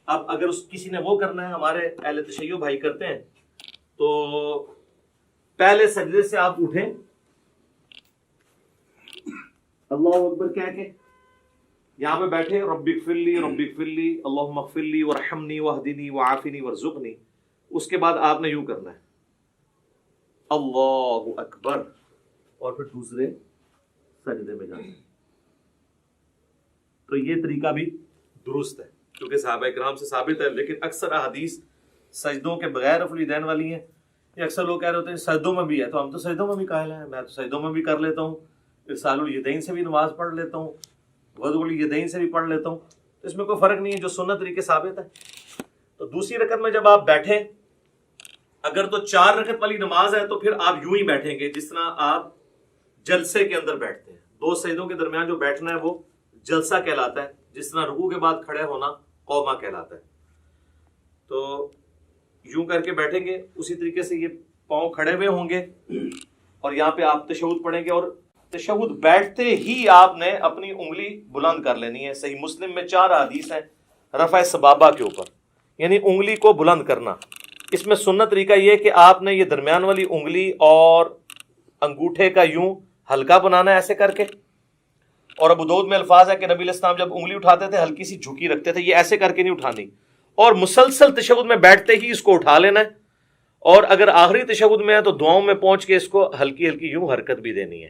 اب اگر کسی نے وہ کرنا ہے ہمارے اہل تشیع بھائی کرتے ہیں تو پہلے سجدے سے آپ اٹھیں اللہ اکبر کہہ کے یہاں پہ بیٹھے رب اغفر لی اللہم اغفر لی وارحمنی واہدنی وعافنی وارزقنی. اس کے بعد آپ نے یوں کرنا ہے اللہ اکبر اور پھر دوسرے سجدے میں جانا ہے. تو یہ طریقہ بھی درست ہے کیونکہ صحابہ کرام سے ثابت ہے. لیکن اکثر احادیث سجدوں کے بغیر رفع الیدین والی ہیں. یہ اکثر لوگ کہہ رہے ہوتے ہیں سجدوں میں بھی ہے تو ہم تو سجدوں میں بھی قائل ہیں، میں تو سجدوں میں بھی کر لیتا ہوں، ارسال الیدین سے بھی نماز پڑھ لیتا ہوں، وضع الیدین سے بھی پڑھ لیتا ہوں. تو اس میں کوئی فرق نہیں ہے جو سنت طریقے ثابت ہے. تو دوسری رکعت میں جب آپ بیٹھیں اگر تو 4 رکعت والی نماز ہے تو پھر آپ یوں ہی بیٹھیں گے جس طرح آپ جلسے کے اندر بیٹھتے ہیں. دو سجدوں کے درمیان جو بیٹھنا ہے وہ جلسہ کہلاتا ہے، جس طرح رکوع کے بعد کھڑے ہونا قوما کہلاتا ہے. تو یوں کر کے بیٹھیں گے اسی طریقے سے یہ پاؤں کھڑے ہوئے ہوں گے اور یہاں پہ آپ تشہد پڑھیں گے اور تشہد بیٹھتے ہی آپ نے اپنی انگلی بلند کر لینی ہے. صحیح مسلم میں 4 حدیث ہیں رفع سبابہ کے اوپر یعنی انگلی کو بلند کرنا. اس میں سنت طریقہ یہ کہ آپ نے یہ درمیان والی انگلی اور انگوٹھے کا یوں ہلکا بنانا ہے ایسے کر کے. اور ابو داؤد میں الفاظ ہے کہ نبی علیہ السلام جب انگلی اٹھاتے تھے ہلکی سی جھکی رکھتے تھے، یہ ایسے کر کے نہیں اٹھانی. اور مسلسل تشہد میں بیٹھتے ہی اس کو اٹھا لینا ہے اور اگر آخری تشہد میں ہے تو دعاؤں میں پہنچ کے اس کو ہلکی ہلکی یوں حرکت بھی دینی ہے.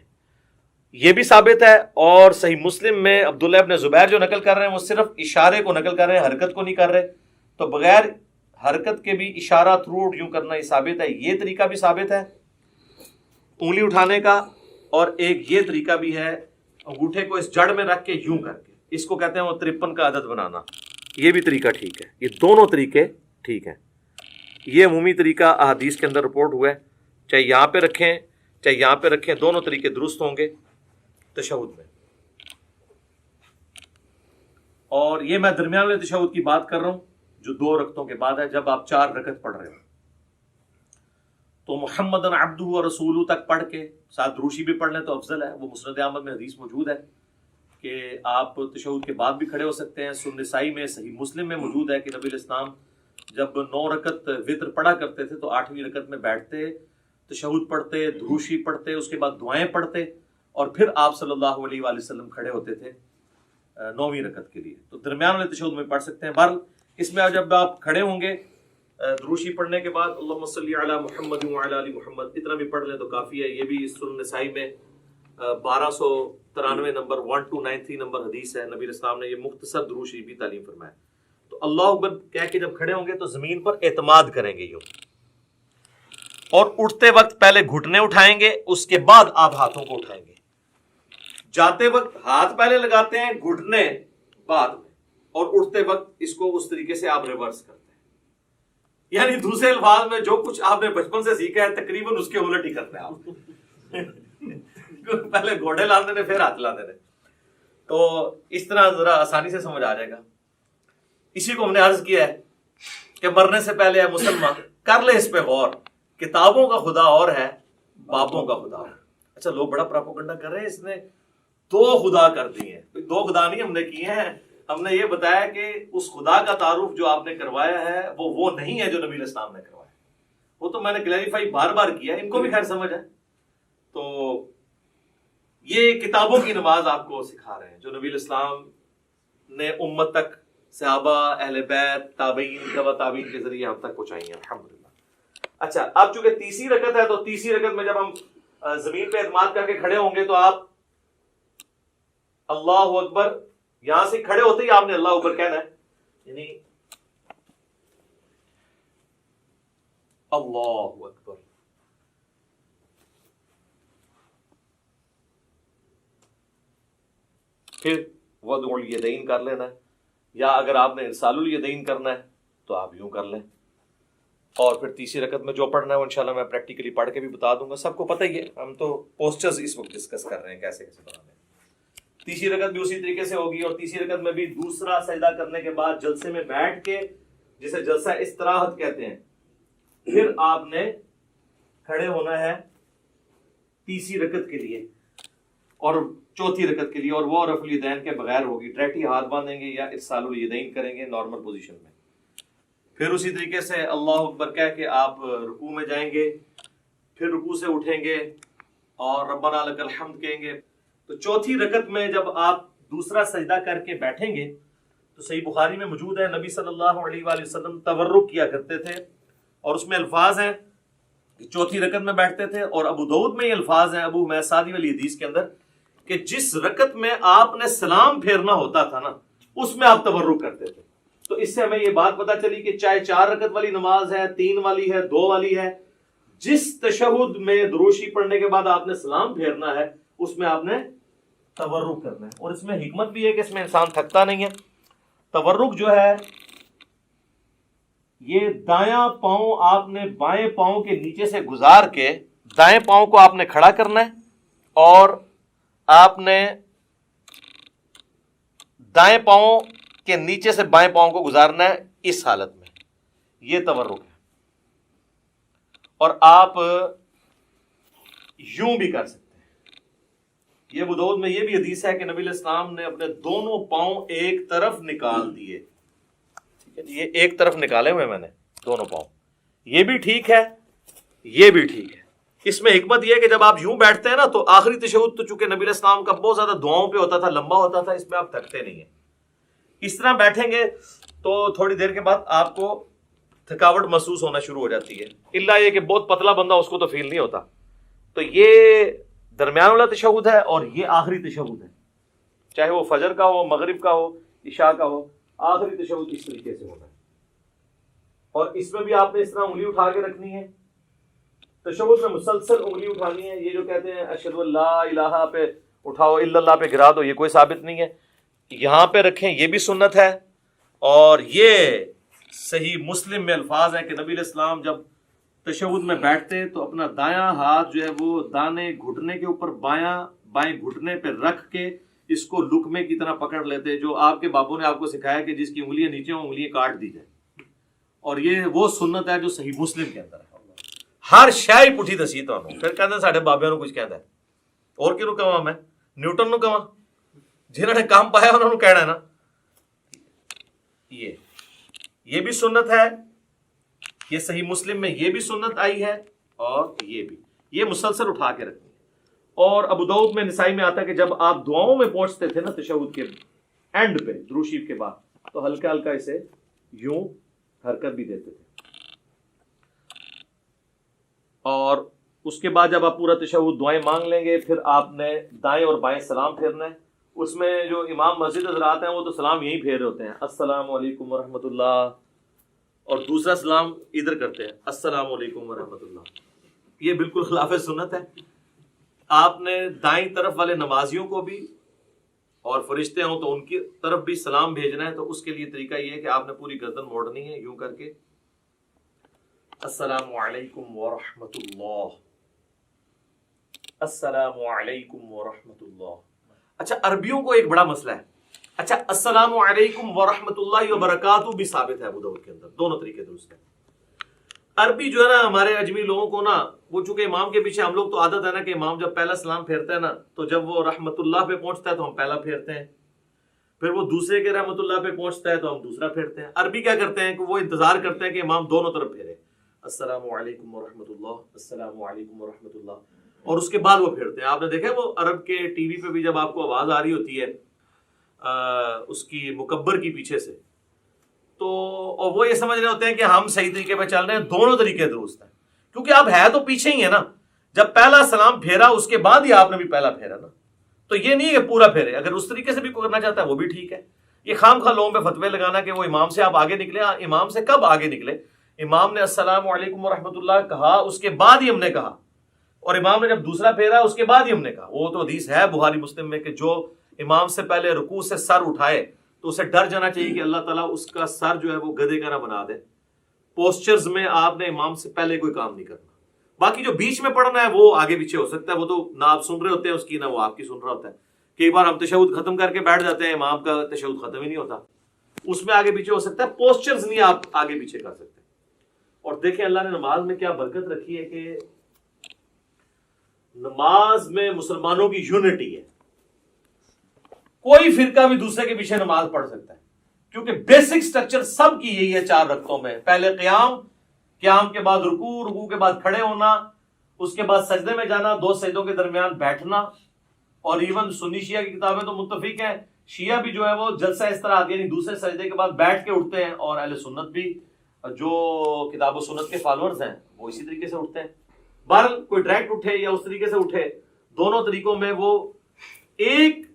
یہ بھی ثابت ہے. اور صحیح مسلم میں عبداللہ ابن زبیر جو نقل کر رہے ہیں وہ صرف اشارے کو نقل کر رہے ہیں، حرکت کو نہیں کر رہے. تو بغیر حرکت کے بھی اشارہ تھرو یوں کرنا یہ ثابت ہے. یہ طریقہ بھی ثابت ہے انگلی اٹھانے کا. اور ایک یہ طریقہ بھی ہے انگوٹھے کو اس جڑ میں رکھ کے یوں کر کے، اس کو کہتے ہیں وہ 53 کا عدد بنانا. یہ بھی طریقہ ٹھیک ہے. یہ دونوں طریقے ٹھیک ہیں. یہ عمومی طریقہ احادیث کے اندر رپورٹ ہوا ہے، چاہے یہاں پہ رکھیں چاہے یہاں پہ رکھیں، دونوں طریقے درست ہوں گے تشہد میں۔ اور یہ میں درمیان والے تشہد کی بات کر رہا ہوں جو 2 رکعتوں کے بعد ہے، جب آپ 4 رکعت پڑھ رہے ہو تو محمد عبدہ و رسولہ تک پڑھ کے ساتھ دروشی بھی پڑھ لیں تو افضل ہے۔ وہ مسند احمد میں حدیث موجود ہے کہ آپ تشہد کے بعد بھی کھڑے ہو سکتے ہیں۔ سنن نسائی میں، صحیح مسلم میں موجود ہے کہ نبی الاسلام جب 9 رکعت وتر پڑھا کرتے تھے تو 8ویں رکعت میں بیٹھتے، تشہد پڑھتے، دروشی پڑھتے، اس کے بعد دعائیں پڑھتے، اور پھر آپ صلی اللہ علیہ وآلہ وسلم کھڑے ہوتے تھے 9ویں رکعت کے لیے۔ تو درمیان والے تشہد میں پڑھ سکتے ہیں۔ بہرحال اس میں جب آپ کھڑے ہوں گے دروشی پڑھنے کے بعد اللہم صلی علی محمد وعلی آل محمد اتنا بھی پڑھ لیں تو کافی ہے۔ یہ بھی سنن نسائی میں 1293 نمبر 1293 نمبر حدیث ہے، نبی اسلام نے یہ مختصر درود شریف بھی تعلیم فرمایا۔ تو اللہ اکبر کہہ کے جب کھڑے ہوں گے تو زمین پر اعتماد کریں گے یوں، اور اٹھتے وقت پہلے گھٹنے اٹھائیں گے، اس کے بعد آپ ہاتھوں کو اٹھائیں گے۔ جاتے وقت ہاتھ پہلے لگاتے ہیں، گھٹنے بعد میں، اور اٹھتے وقت اس کو اس طریقے سے آپ ریورس کرتے ہیں۔ یعنی دوسرے الفاظ میں جو کچھ آپ نے بچپن سے سیکھا ہے تقریباً اس کے الٹ ہی کرتے ہیں آپ پہلے گھوڑے لاندے نے پھر ہاتھ لاندے نے۔ تو اس طرح ذرا آسانی سے سمجھ آ جائے گا۔ اسی کو ہم نے عرض کیا ہے کہ مرنے سے پہلے مسلمان کر لے اس پہ غور، کتابوں کا خدا اور ہے، بابوں کا خدا اور ہے۔ اچھا لوگ بڑا پراپوگنڈا کر رہے ہیں، اس نے 2 خدا کر دیے ہیں۔ 2 خدا نہیں ہم نے کیے ہیں، ہم نے یہ بتایا کہ اس خدا کا تعارف جو آپ نے کروایا ہے وہ نہیں ہے جو نبی علیہ السلام نے کروایا۔ وہ تو میں نے کلیریفائی بار بار کیا، ان کو بھی خیر سمجھ ہے۔ تو یہ کتابوں کی نماز آپ کو سکھا رہے ہیں جو نبی علیہ السلام نے امت تک، صحابہ، اہل بیت، تابعین، تبع تابعین کے ذریعے ہم تک پہنچائی ہیں الحمدللہ۔ اچھا اب چونکہ تیسری رکعت ہے تو تیسری رکعت میں جب ہم زمین پہ اعتماد کر کے کھڑے ہوں گے تو آپ اللہ اکبر، یہاں سے کھڑے ہوتے ہی آپ نے اللہ اکبر کہنا ہے، یعنی اللہ اکبر۔ پھر وضع الیدین کر لینا ہے، یا اگر آپ نے ارسال الیدین کرنا ہے تو آپ یوں کر لیں۔ اور پھر تیسری رکعت میں جو پڑھنا ہے وہ انشاءاللہ میں پریکٹیکلی پڑھ کے بھی بتا دوں گا، سب کو پتہ ہی ہے، ہم تو پوسچرز اس وقت ڈسکس کر رہے ہیں کیسے کیسے بنانے ہیں۔ تیسری رکعت بھی اسی طریقے سے ہوگی، اور تیسری رکعت میں بھی دوسرا سجدہ کرنے کے بعد جلسے میں بیٹھ کے، جسے جلسہ استراحت کہتے ہیں، پھر آپ نے کھڑے ہونا ہے تیسری رکعت کے لیے اور چوتھی رکعت کے لیے، اور وہ رفع الیدین کے بغیر ہوگی، ڈائریکٹ ہاتھ باندھیں گے یا ارسال الیدین کریں گے نارمل پوزیشن میں۔ پھر اسی طریقے سے اللہ اکبر کہہ کے آپ رکوع میں جائیں گے، پھر رکوع سے اٹھیں گے اور ربنا لک الحمد کہیں گے۔ تو چوتھی رکعت میں جب آپ دوسرا سجدہ کر کے بیٹھیں گے تو صحیح بخاری میں موجود ہے نبی صلی اللہ علیہ وآلہ وسلم تورک کیا کرتے تھے، اور اس میں الفاظ ہیں کہ چوتھی رکعت میں بیٹھتے تھے، اور ابو داؤد میں یہ الفاظ ہیں ابو حمید سعدی والی حدیث کے اندر کہ جس رکعت میں آپ نے سلام پھیرنا ہوتا تھا نا اس میں آپ تورک کرتے تھے۔ تو اس سے ہمیں یہ بات پتہ چلی کہ چاہے 4 رکعت والی نماز ہے، 3 والی ہے، 2 والی ہے، جس تشہد میں دروشی پڑھنے کے بعد آپ نے سلام پھیرنا ہے اس میں آپ نے تورک کرنا ہے۔ اور اس میں حکمت بھی ہے کہ اس میں انسان تھکتا نہیں ہے۔ تورک جو ہے یہ دایاں پاؤں آپ نے بائیں پاؤں کے نیچے سے گزار کے دائیں پاؤں کو آپ نے کھڑا کرنا ہے، اور آپ نے دائیں پاؤں کے نیچے سے بائیں پاؤں کو گزارنا ہے اس حالت میں، یہ تورک ہے۔ اور آپ یوں بھی کر سکتے ہیں۔ یہ ابو داؤد میں یہ بھی حدیث ہے کہ نبی علیہ السلام نے اپنے دونوں پاؤں ایک طرف نکال دیے۔ یہ ایک طرف نکالے ہوئے میں نے دونوں پاؤں، یہ بھی ٹھیک ہے، یہ بھی ٹھیک ہے۔ اس میں حکمت یہ ہے کہ جب آپ یوں بیٹھتے ہیں نا تو آخری تشہد تو چونکہ نبی علیہ السلام کا بہت زیادہ دعاؤں پہ ہوتا تھا، لمبا ہوتا تھا، اس میں آپ تھکتے نہیں ہیں۔ اس طرح بیٹھیں گے تو تھوڑی دیر کے بعد آپ کو تھکاوٹ محسوس ہونا شروع ہو جاتی ہے، الا یہ کہ بہت پتلا بندہ اس کو تو فیل نہیں ہوتا۔ تو یہ درمیان والا تشہد ہے اور یہ آخری تشہد ہے، چاہے وہ فجر کا ہو، مغرب کا ہو، عشاء کا ہو، آخری تشہد اس طریقے سے ہونا ہے۔ اور اس میں بھی آپ نے اس طرح انگلی اٹھا کے رکھنی ہے، تشہد میں مسلسل انگلی اٹھانی ہے۔ یہ جو کہتے ہیں اشہد ان لا الہ پہ اٹھاؤ، الا اللہ پہ گرا دو، یہ کوئی ثابت نہیں ہے۔ یہاں پہ رکھیں، یہ بھی سنت ہے، اور یہ صحیح مسلم میں الفاظ ہیں کہ نبی علیہ السلام جب تشہد میں بیٹھتے تو اپنا دایاں ہاتھ جو ہے وہ دانے گھٹنے کے اوپر بائیں گھٹنے پہ رکھ کے اس کو لقمے کی طرح پکڑ لیتے، جو آپ کے باپوں نے آپ کو سکھایا کہ جس کی انگلیاں نیچے ہوں انگلیاں کاٹ دی جائیں، اور یہ وہ سنت ہے جو صحیح مسلم کے اندر ہے۔ ہر شے پٹھی دسی تانوں، پھر کہندے ساڈے بابیاں نوں کچھ کہندا ہے، اور کینوں کہاں میں نیوٹن نوں کہاں، جنہوں نے کام پایا انہوں نے کہنا ہے نا۔ یہ بھی سنت ہے، یہ صحیح مسلم میں یہ بھی سنت آئی ہے، اور یہ بھی، یہ مسلسل اٹھا کے رکھنی ہے۔ اور ابو داؤد میں، نسائی میں آتا ہے کہ جب آپ دعاؤں میں پہنچتے تھے نا تشہد کے اینڈ پہ درود شریف کے بعد، تو ہلکا ہلکا اسے یوں حرکت بھی دیتے تھے، اور اس کے بعد جب آپ پورا تشہد دعائیں مانگ لیں گے، پھر آپ نے دائیں اور بائیں سلام پھیرنا ہے۔ اس میں جو امام مسجد حضرات ہیں وہ تو سلام یہی پھیر ہوتے ہیں، السلام علیکم ورحمۃ اللہ، اور دوسرا سلام ادھر کرتے ہیں، السلام علیکم ورحمۃ اللہ۔ یہ بالکل خلاف سنت ہے۔ آپ نے دائیں طرف والے نمازیوں کو بھی، اور فرشتے ہوں تو ان کی طرف بھی سلام بھیجنا ہے، تو اس کے لیے طریقہ یہ ہے کہ آپ نے پوری گردن موڑنی ہے یوں کر کے، السلام علیکم ورحمۃ اللہ، السلام علیکم ورحمۃ اللہ۔ اچھا، عربیوں کو ایک بڑا مسئلہ ہے۔ اچھا، السلام علیکم ورحمۃ اللہ وبرکاتہ بھی ثابت ہے ابو داؤد کے اندر، دونوں طریقے درست ہیں۔ عربی جو ہے نا ہمارے اجمی لوگوں کو نا، وہ چونکہ امام کے پیچھے ہم لوگ تو عادت ہے نا کہ امام جب پہلا سلام پھیرتا ہے نا، تو جب وہ رحمت اللہ پہ پہنچتا ہے تو ہم پہلا پھیرتے ہیں، پھر وہ دوسرے کے رحمت اللہ پہ پہنچتا ہے تو ہم دوسرا پھیرتے ہیں۔ عربی کیا کرتے ہیں کہ وہ انتظار کرتے ہیں کہ امام دونوں طرف پھیرے، السلام علیکم ورحمۃ اللہ، السلام علیکم ورحمۃ اللہ، اور اس کے بعد وہ پھیرتے ہیں۔ آپ نے دیکھا وہ عرب کے ٹی وی پہ بھی جب آپ کو آواز آ رہی ہوتی ہے اس کی مکبر کی پیچھے سے، تو اور وہ یہ سمجھ رہے ہوتے ہیں کہ ہم صحیح طریقے پہ چل رہے ہیں، دونوں طریقے درست ہیں، کیونکہ آپ ہے تو پیچھے ہی ہے نا۔ جب پہلا سلام پھیرا اس کے بعد ہی آپ نے بھی پہلا پھیرا نا، تو یہ نہیں ہے کہ پورا پھیرے۔ اگر اس طریقے سے بھی کوئی کرنا چاہتا ہے وہ بھی ٹھیک ہے۔ یہ خام خواہ لوگوں پہ فتوے لگانا کہ وہ امام سے آپ آگے نکلے، امام سے کب آگے نکلے؟ امام نے السلام علیکم ورحمۃ اللہ کہا، اس کے بعد ہی ہم نے کہا، اور امام نے جب دوسرا پھیرا اس کے بعد ہی ہم نے کہا۔ وہ تو حدیث ہے بخاری مسلم میں کہ جو امام سے پہلے رکوع سے سر اٹھائے تو اسے ڈر جانا چاہیے کہ اللہ تعالیٰ اس کا سر جو ہے وہ گدھے کا نہ بنا دے۔ پوسچرز میں آپ نے امام سے پہلے کوئی کام نہیں کرنا۔ باقی جو بیچ میں پڑھنا ہے وہ آگے پیچھے ہو سکتا ہے، وہ تو نہ آپ سن رہے ہوتے ہیں اس کی، نہ وہ آپ کی سن رہا ہوتا ہے۔ کئی بار ہم تشہد ختم کر کے بیٹھ جاتے ہیں، امام کا تشہد ختم ہی نہیں ہوتا، اس میں آگے پیچھے ہو سکتا ہے، پوسچرز نہیں آپ آگے پیچھے کر سکتے۔ اور دیکھیں اللہ نے نماز میں کیا برکت رکھی ہے کہ نماز میں مسلمانوں کی یونٹی ہے، کوئی فرقہ بھی دوسرے کے پیچھے نماز پڑھ سکتا ہے، کیونکہ بیسک سٹرکچر سب کی یہی ہے 4 رکعتوں میں۔ پہلے قیام کے بعد رکوع، رکوع کے بعد کھڑے ہونا، اس کے بعد سجدے میں جانا، 2 سجدوں کے درمیان بیٹھنا۔ اور ایون سنی شیعہ کی کتابیں تو متفق ہیں، شیعہ بھی جو ہے وہ جلسہ استراحت یعنی دوسرے سجدے کے بعد بیٹھ کے اٹھتے ہیں، اور اہل سنت بھی جو کتاب و سنت کے فالوورز ہیں وہ اسی طریقے سے اٹھتے ہیں۔ بہرحال کوئی ڈائریکٹ اٹھے یا اس طریقے سے اٹھے، دونوں طریقوں میں وہ ایک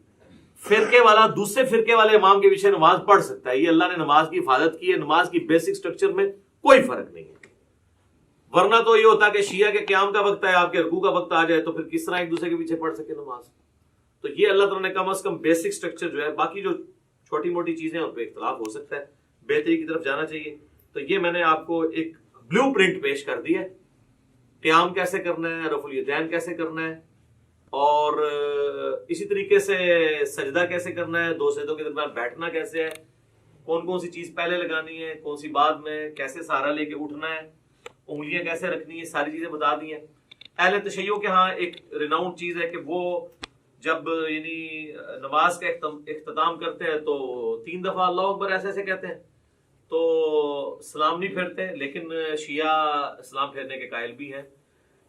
فرقے والا دوسرے فرقے والے امام کے پیچھے نماز پڑھ سکتا ہے۔ یہ اللہ نے نماز کی حفاظت کی ہے، نماز کی بیسک سٹرکچر میں کوئی فرق نہیں ہے۔ ورنہ تو یہ ہوتا کہ شیعہ کے قیام کا وقت ہے، آپ کے رکوع کا وقت آ جائے، تو پھر کس طرح ایک دوسرے کے پیچھے پڑھ سکے نماز؟ تو یہ اللہ تعالیٰ نے کم از کم بیسک سٹرکچر جو ہے، باقی جو چھوٹی موٹی چیزیں ان پہ اختلاف ہو سکتا ہے، بہتری کی طرف جانا چاہیے۔ تو یہ میں نے آپ کو ایک بلیو پرنٹ پیش کر دی ہے، قیام کیسے کرنا ہے، رفع الیدین کیسے کرنا ہے، اور اسی طریقے سے سجدہ کیسے کرنا ہے، 2 سجدوں کے درمیان بیٹھنا کیسے ہے، کون سی چیز پہلے لگانی ہے، کون سی بعد میں، کیسے سہارا لے کے اٹھنا ہے، انگلیاں کیسے رکھنی ہے، ساری چیزیں بتا دی ہیں۔ اہل تشیع کے ہاں ایک ریناؤنڈ چیز ہے کہ وہ جب یعنی نماز کا اختتام کرتے ہیں تو 3 دفعہ اللہ اکبر ایسے ایسے کہتے ہیں، تو سلام نہیں پھیرتے، لیکن شیعہ سلام پھیرنے کے قائل بھی ہیں۔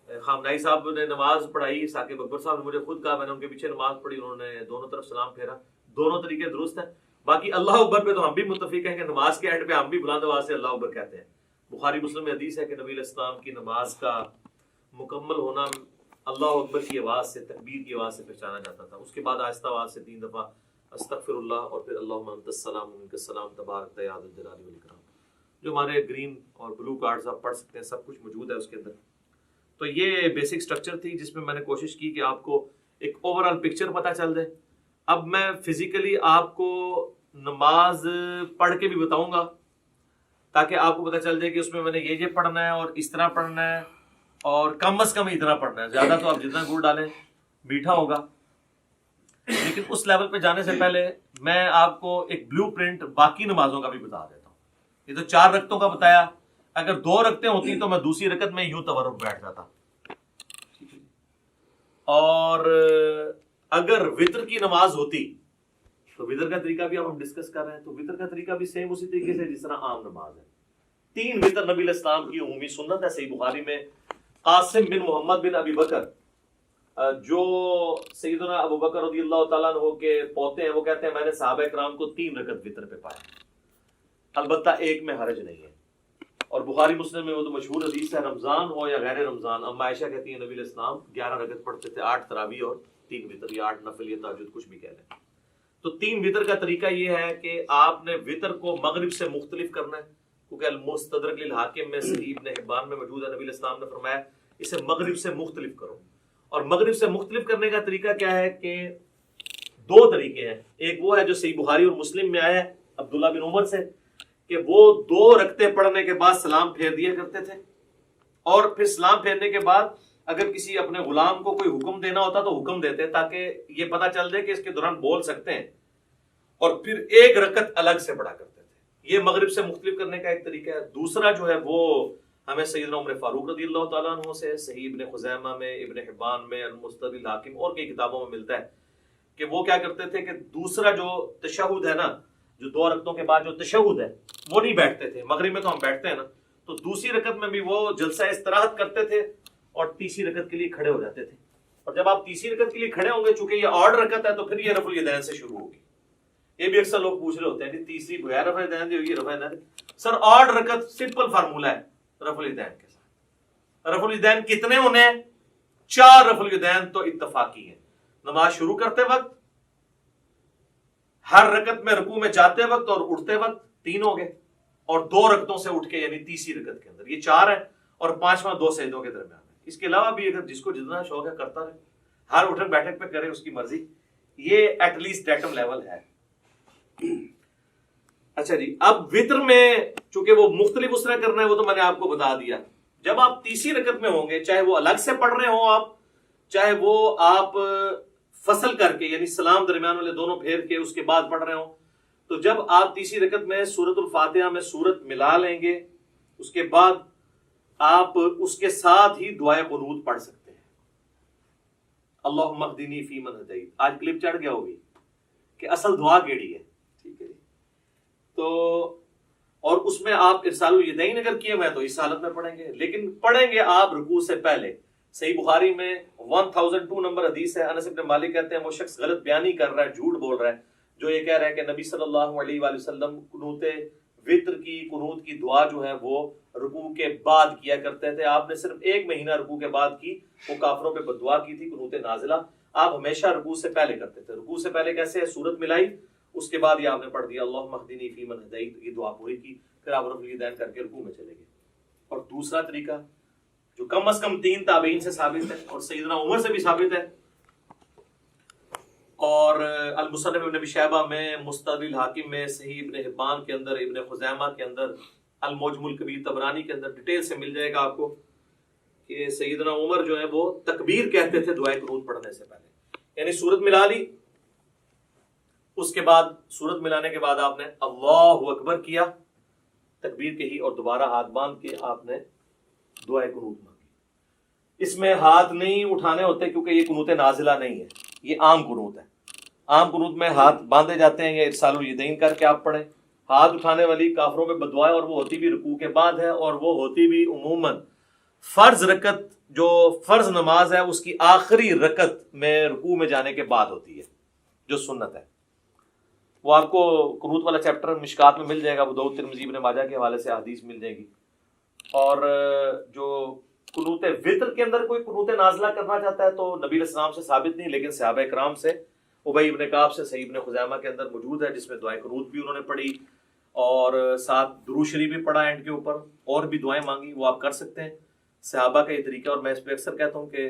خامنائی صاحب نے نماز پڑھائی، ثاقب اکبر صاحب نے مجھے خود کہا، میں نے ان کے پیچھے نماز پڑھی، انہوں نے دونوں طرف سلام پھیرا، دونوں طریقے درست ہیں۔ باقی اللہ اکبر پہ تو ہم بھی متفق ہیں کہ نماز کے اینڈ پہ ہم بھی بلند آواز سے اللہ اکبر کہتے ہیں۔ بخاری مسلم میں حدیث ہے کہ نبی علیہ السلام کی نماز کا مکمل ہونا اللہ اکبر کی آواز سے، تکبیر کی آواز سے پہچانا جاتا تھا، اس کے بعد آہستہ آواز سے 3 دفعہ استغفر اللہ، اور پھر اللہم انت السلام و منک السلام تبارک یا ذا الجلال والاکرام۔ جو ہمارے گرین اور بلو کارڈز آپ پڑھ سکتے ہیں، سب کچھ موجود ہے اس کے اندر۔ تو یہ بیسک سٹرکچر تھی جس میں میں نے کوشش کی کہ آپ کو ایک اوور آل پکچر پتہ چل جائے۔ اب میں فزیکلی آپ کو نماز پڑھ کے بھی بتاؤں گا تاکہ آپ کو پتہ چل جائے کہ اس میں نے یہ پڑھنا ہے اور اس طرح پڑھنا ہے اور کم از کم اتنا پڑھنا ہے. زیادہ تو آپ جتنا گڑ ڈالیں میٹھا ہوگا. لیکن اس لیول پہ جانے سے پہلے میں آپ کو ایک بلو پرنٹ باقی نمازوں کا بھی بتا دیتا ہوں. یہ تو 4 رکعتوں کا بتایا, اگر 2 رکعتیں ہوتی تو میں دوسری رکعت میں یوں تورک بیٹھ جاتا. اور اگر وطر کی نماز ہوتی تو وطر کا طریقہ بھی ہم ڈسکس کر رہے ہیں, تو وطر کا طریقہ بھی سیم اسی طریقے سے جس طرح عام نماز ہے. 3 وطر نبی علیہ السلام کی عمومی سنت ہے. صحیح بخاری میں قاسم بن محمد بن ابی بکر جو سیدنا ابو بکر رضی اللہ تعالیٰ عنہ کے پوتے ہیں, وہ کہتے ہیں میں نے صحابہ کرام کو 3 رکعت وطر پہ پایا, البتہ ایک میں حرج نہیں ہے. اور بخاری مسلم میں وہ تو مشہور حدیث ہے, رمضان ہو یا غیر رمضان, اما عائشہ کہتی ہیں نبی علیہ السلام 11 رکعت پڑھتے تھے, 8 تراویح اور 3 وطر, یا 8 نفل یا تہجد کچھ بھی کہہ لیں. تو 3 وطر کا طریقہ یہ ہے کہ آپ نے وطر کو مغرب سے مختلف کرنا ہے, کیونکہ المستدرک للحاکم میں صحیح ابن حبان میں موجود ہے, نبی علیہ السلام نے فرمایا اسے مغرب سے مختلف کرو. اور مغرب سے مختلف کرنے کا طریقہ کیا ہے کہ 2 طریقے ہیں. ایک وہ ہے جو صحیح بخاری اور مسلم میں آیا ہے عبداللہ بن عمر سے, کہ وہ 2 رکعتیں پڑھنے کے بعد سلام پھیر دیا کرتے تھے, اور پھر سلام پھیرنے کے بعد اگر کسی اپنے غلام کو کوئی حکم دینا ہوتا تو حکم دیتے, تاکہ یہ پتہ چل جائے کہ اس کے دوران بول سکتے ہیں, اور پھر 1 رکعت الگ سے پڑھا کرتے تھے. یہ مغرب سے مختلف کرنے کا ایک طریقہ ہے. دوسرا جو ہے وہ ہمیں سیدنا عمر فاروق رضی اللہ تعالیٰ عنہ سے صحیح ابن خزیمہ میں, ابن حبان میں, المستدرک للحاکم اور کئی کتابوں میں ملتا ہے کہ وہ کیا کرتے تھے کہ دوسرا جو تشہد ہے نا, جو 2 رکعتوں کے بعد جو تشہد ہے وہ نہیں بیٹھتے تھے. مغرب میں تو ہم بیٹھتے ہیں نا, تو دوسری رکعت میں بھی وہ جلسہ استراحت کرتے تھے اور تیسری رکعت کے لیے کھڑے ہو جاتے تھے. اور جب آپ تیسری رکعت کے لیے کھڑے ہوں گے, چونکہ یہ آڈ رکعت ہے, تو پھر یہ رفع الیدین سے شروع ہوگی. یہ بھی اکثر لوگ پوچھ رہے ہوتے ہیں کہ تیسری بغیر رفع الیدین دی ہوگی, رفع الیدین. سر آڈ رکعت سمپل فارمولہ ہے رفع الیدین کے ساتھ. رفع الیدین کتنے ہونے ہیں؟ 4 رفع الیدین تو اتفاقی ہیں. نماز شروع کرتے وقت, ہر رکعت میں رکوع میں جاتے وقت اور اٹھتے وقت 3 ہو گئے, اور 2 رکعتوں سے اٹھ کے یعنی تیسری رکعت کے اندر یہ 4 ہے, اور 5واں 2 سجدوں کے درمیان ہے. اس کے علاوہ بھی اگر جس کو جتنا شوق ہے کرتا رہے, ہر اٹھک بیٹھک پہ کرے, اس کی مرضی. یہ ایٹ لیسٹ ڈیٹم لیول ہے. اچھا جی, اب وطر میں چونکہ وہ مختلف اس طرح کرنا ہے, وہ تو میں نے آپ کو بتا دیا. جب آپ تیسری رکعت میں ہوں گے, چاہے وہ الگ سے پڑھ رہے ہوں آپ, چاہے وہ آپ فصل کر کے یعنی سلام درمیان والے دونوں پھیر کے اس کے بعد پڑھ رہے ہوں, تو جب آپ تیسری رکعت میں سورۃ الفاتحہ میں سورت ملا لیں گے, اس کے بعد آپ اس کے ساتھ ہی دعائے قنوت پڑھ سکتے ہیں. اللہم اہدنی فیمن ہدیت. آج کلپ چڑھ گیا ہوگی کہ اصل دعا کیڑی ہے, ٹھیک ہے. تو اور اس میں آپ ارسال الیدین اگر کیے ہوئے تو اس حالت میں پڑھیں گے, لیکن پڑھیں گے آپ رکوع سے پہلے. صحیح بخاری میں 1002 نمبر حدیث ہے, انس بن مالک کہتے ہیں وہ شخص غلط بیانی کر رہا ہے, جھوٹ بول رہا ہے, جو یہ کہہ رہا ہے کہ نبی صلی اللہ علیہ وآلہ وسلم قنوت وطر کی قنوت کی دعا جو ہے وہ رکوع کے بعد کیا کرتے تھے. آپ نے صرف 1 مہینہ رکوع کے بعد کی, وہ کافروں پہ بددعا کی تھی, قنوت نازلہ. آپ ہمیشہ رکوع سے پہلے کرتے تھے. رکوع سے پہلے کیسے ہے, سورت ملائی, اس کے بعد یہ آپ نے پڑھ دیا اللہم اہدنی فیمن ہدیت, یہ دعا پوری کی, پھر آپ رفع الیدین کر کے رکوع میں چلے گئے. اور دوسرا طریقہ جو کم از کم 3 تابعین سے ثابت ہے اور سیدنا عمر سے بھی ثابت ہے, اور المصنف ابن ابی شیبہ میں, مستدرک الحاکم میں, صحیح ابن حبان کے اندر, ابن خزیمہ کے اندر, المعجم الکبیر طبرانی کے اندر ڈیٹیل سے مل جائے گا آپ کو کہ سیدنا عمر جو ہے وہ تکبیر کہتے تھے دعائے قنوت پڑھنے سے پہلے. یعنی سورت ملا لی, اس کے بعد سورت ملانے کے بعد آپ نے اللہ اکبر کیا, تکبیر کہی, اور دوبارہ ہاتھ باندھ کے آپ نے دعائے قنوت مانگی. اس میں ہاتھ نہیں اٹھانے ہوتے کیونکہ یہ قنوت نازلہ نہیں ہے, یہ عام قنوت ہے. عام قنوت میں ہاتھ باندھے جاتے ہیں یا ارسال الیدین کر کے آپ پڑھیں. ہاتھ اٹھانے والی کافروں پہ بددعا ہے, اور وہ ہوتی بھی رکوع کے بعد ہے, اور وہ ہوتی بھی عموماً فرض رکعت جو فرض نماز ہے اس کی آخری رکعت میں رکوع میں جانے کے بعد ہوتی ہے, جو سنت ہے. وہ آپ کو قنوت والا چیپٹر مشکات میں مل جائے گا, ابو داؤد ترمذی ابن ماجہ کے حوالے سے حدیث مل جائے گی. اور جو قنوت وطر کے اندر کوئی قنوت نازلہ کرنا چاہتا ہے تو نبی علیہ السلام سے ثابت نہیں, لیکن صحابہ کرام سے, ابی ابن کعب سے, صحیح ابن خزیمہ کے اندر موجود ہے, جس میں دعائے قنوت بھی انہوں نے پڑھی اور ساتھ درود شریف بھی پڑھا اینڈ کے اوپر, اور بھی دعائیں مانگی. وہ آپ کر سکتے ہیں, صحابہ کا یہ طریقہ. اور میں اس پہ اکثر کہتا ہوں کہ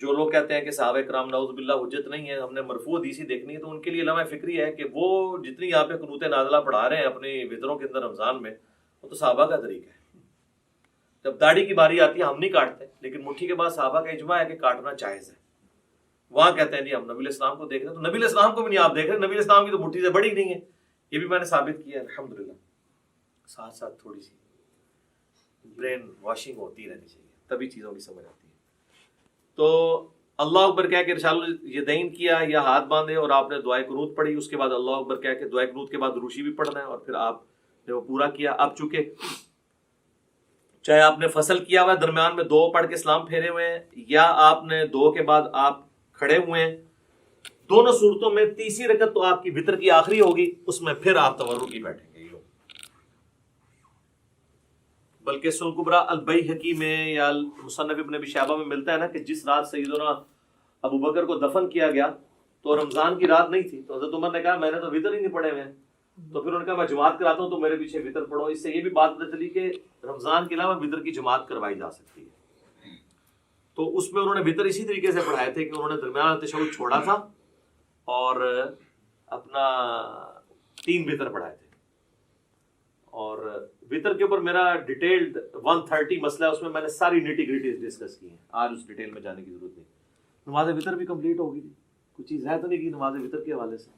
جو لوگ کہتے ہیں کہ صحابہ کرام نعوذ باللہ حجت نہیں ہے، ہم نے مرفوع حدیثی دیکھنی ہے، تو ان کے لیے لمحہ فکری ہے کہ وہ جتنی یہاں پہ قنوت نازلہ پڑھا رہے ہیں اپنی وطروں کے اندر رمضان میں، وہ تو صحابہ کا طریقہ ہے۔ جب داڑھی کی باری آتی ہے ہم نہیں کاٹتے، لیکن مٹھی کے بعد صحابہ کا اجماع ہے کہ کاٹنا جائز ہے۔ وہاں کہتے ہیں جی ہم نبی علیہ السلام کو دیکھ رہے ہیں، تو نبی علیہ السلام کو بھی نہیں آپ دیکھ رہے، نبی علیہ السلام کی تو مٹھی سے بڑی نہیں ہے، یہ بھی میں نے ثابت کیا ہے الحمدللہ۔ ساتھ ساتھ تھوڑی سی برین واشنگ ہوتی رہنی چاہیے، تبھی چیزوں کی سمجھ آتی ہے۔ تو اللہ اکبر کہہ کے ارسال الیدین کیا یا ہاتھ باندھے اور آپ نے دعائے قنوت پڑھی، اس کے بعد اللہ اکبر کہہ کے دعائے قنوت کے بعد روشی بھی پڑھنا ہے، اور پھر آپ نے وہ پورا کیا۔ اب چونکہ چاہے آپ نے فصل کیا ہوا ہے، درمیان میں دو پڑھ کے سلام پھیرے ہوئے ہیں، یا آپ نے دو کے بعد آپ کھڑے ہوئے ہیں، دونوں صورتوں میں تیسری رکعت تو آپ کی وتر کی آخری ہوگی، اس میں پھر آپ تورکی بیٹھیں گے۔ بلکہ سنن کبریٰ البیہقی میں یا مصنف ابن ابی شیبہ میں ملتا ہے نا کہ جس رات سیدنا ابو بکر کو دفن کیا گیا تو رمضان کی رات نہیں تھی، تو حضرت عمر نے کہا میں نے تو وتر ہی نہیں پڑھے ہوئے ہیں، تو پھر انہوں نے کہا میں جماعت کراتا ہوں تو میرے پیچھے وتر پڑھو۔ اس سے یہ بھی بات پتہ چلی کہ رمضان کے علاوہ وتر کی جماعت کروائی جا سکتی ہے۔ تو اس میں انہوں نے وتر اسی طریقے سے پڑھائے تھے کہ انہوں نے درمیان تشہد چھوڑا تھا اور اپنا 3 وتر پڑھائے تھے۔ اور وتر کے اوپر میرا ڈیٹیلڈ 130 مسئلہ ہے، اس میں نے ساری نیٹی گریٹیز ڈسکس کی ہیں، آج اس ڈیٹیل میں جانے کی ضرورت نہیں۔ نماز وتر بھی کمپلیٹ ہوگی تھی، کوئی چیز ہے تو نہیں کہ نماز وتر کے حوالے سے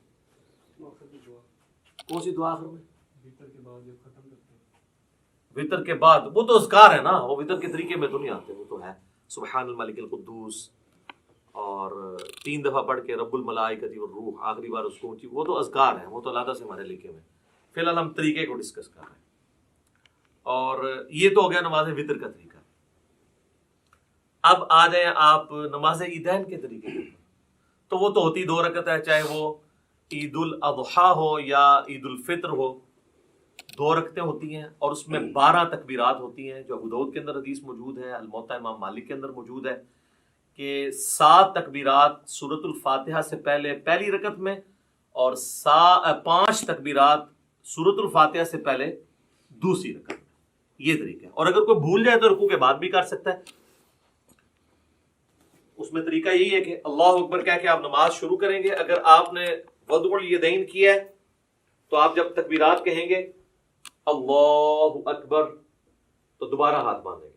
کون سی دعا آخر میں وتر کے بعد جو ختم کرتے ہیں، وتر کے بعد وہ تو اذکار ہے نا، وہ وتر کے طریقے میں تو نہیں آتے، وہ تو ہے سبحان الملک القدوس اور 3 دفعہ پڑھ کے رب الملائکۃ والروح، آخری بار اس کو اونچی، وہ تو اذکار ہیں، وہ تو علیحدہ سے ہمارے لکھے ہوئے ہیں۔ فی الحال ہم طریقے کو ڈسکس کر رہے ہیں، اور یہ تو ہو گیا نماز وتر کا طریقہ۔ اب آ جائیں آپ نماز عیدین کے طریقے کے، تو وہ تو ہوتی 2 رکعت ہے، چاہے وہ عید الاضحیٰ ہو یا عید الفطر ہو، 2 رکعتیں ہوتی ہیں، اور اس میں 12 تکبیرات ہوتی ہیں، جو ابو داؤد کے اندر حدیث موجود ہے، الموطا امام مالک کے اندر موجود ہے کہ 7 تکبیرات سورۃ الفاتحہ سے پہلے پہلی رکعت میں، اور 5 تکبیرات سورۃ الفاتحہ سے پہلے دوسری رکعت میں، یہ طریقہ ہے۔ اور اگر کوئی بھول جائے تو رکوع کے بعد بھی کر سکتا ہے، اس میں طریقہ یہی ہے کہ اللہ اکبر کہہ کے آپ نماز شروع کریں گے۔ اگر آپ نے وضع الیدین کیا ہے تو آپ جب تکبیرات کہیں گے اللہ اکبر تو دوبارہ ہاتھ باندھیں گے۔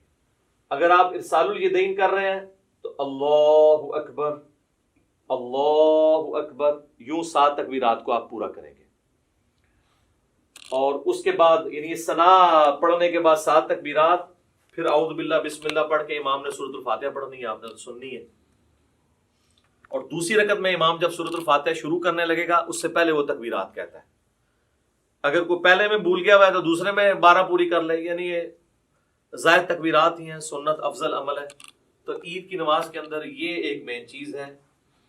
اگر آپ ارسال الیدین کر رہے ہیں تو اللہ اکبر اللہ اکبر، یوں 7 تکبیرات کو آپ پورا کریں گے، اور اس کے بعد یعنی ثنا پڑھنے کے بعد 7 تکبیرات، پھر اعوذ باللہ بسم اللہ پڑھ کے امام نے سورۃ الفاتحہ پڑھنی ہے، آپ نے تو سننی ہے۔ اور دوسری رکعت میں امام جب سورۃ الفاتحہ شروع کرنے لگے گا اس سے پہلے وہ تکبیرات کہتا ہے۔ اگر کوئی پہلے میں بھول گیا ہوا ہے تو دوسرے میں 12 پوری کر لے، یعنی یہ زائد تکبیرات ہی ہیں، سنت افضل عمل ہے۔ تو عید کی نماز کے اندر یہ ایک مین چیز ہے،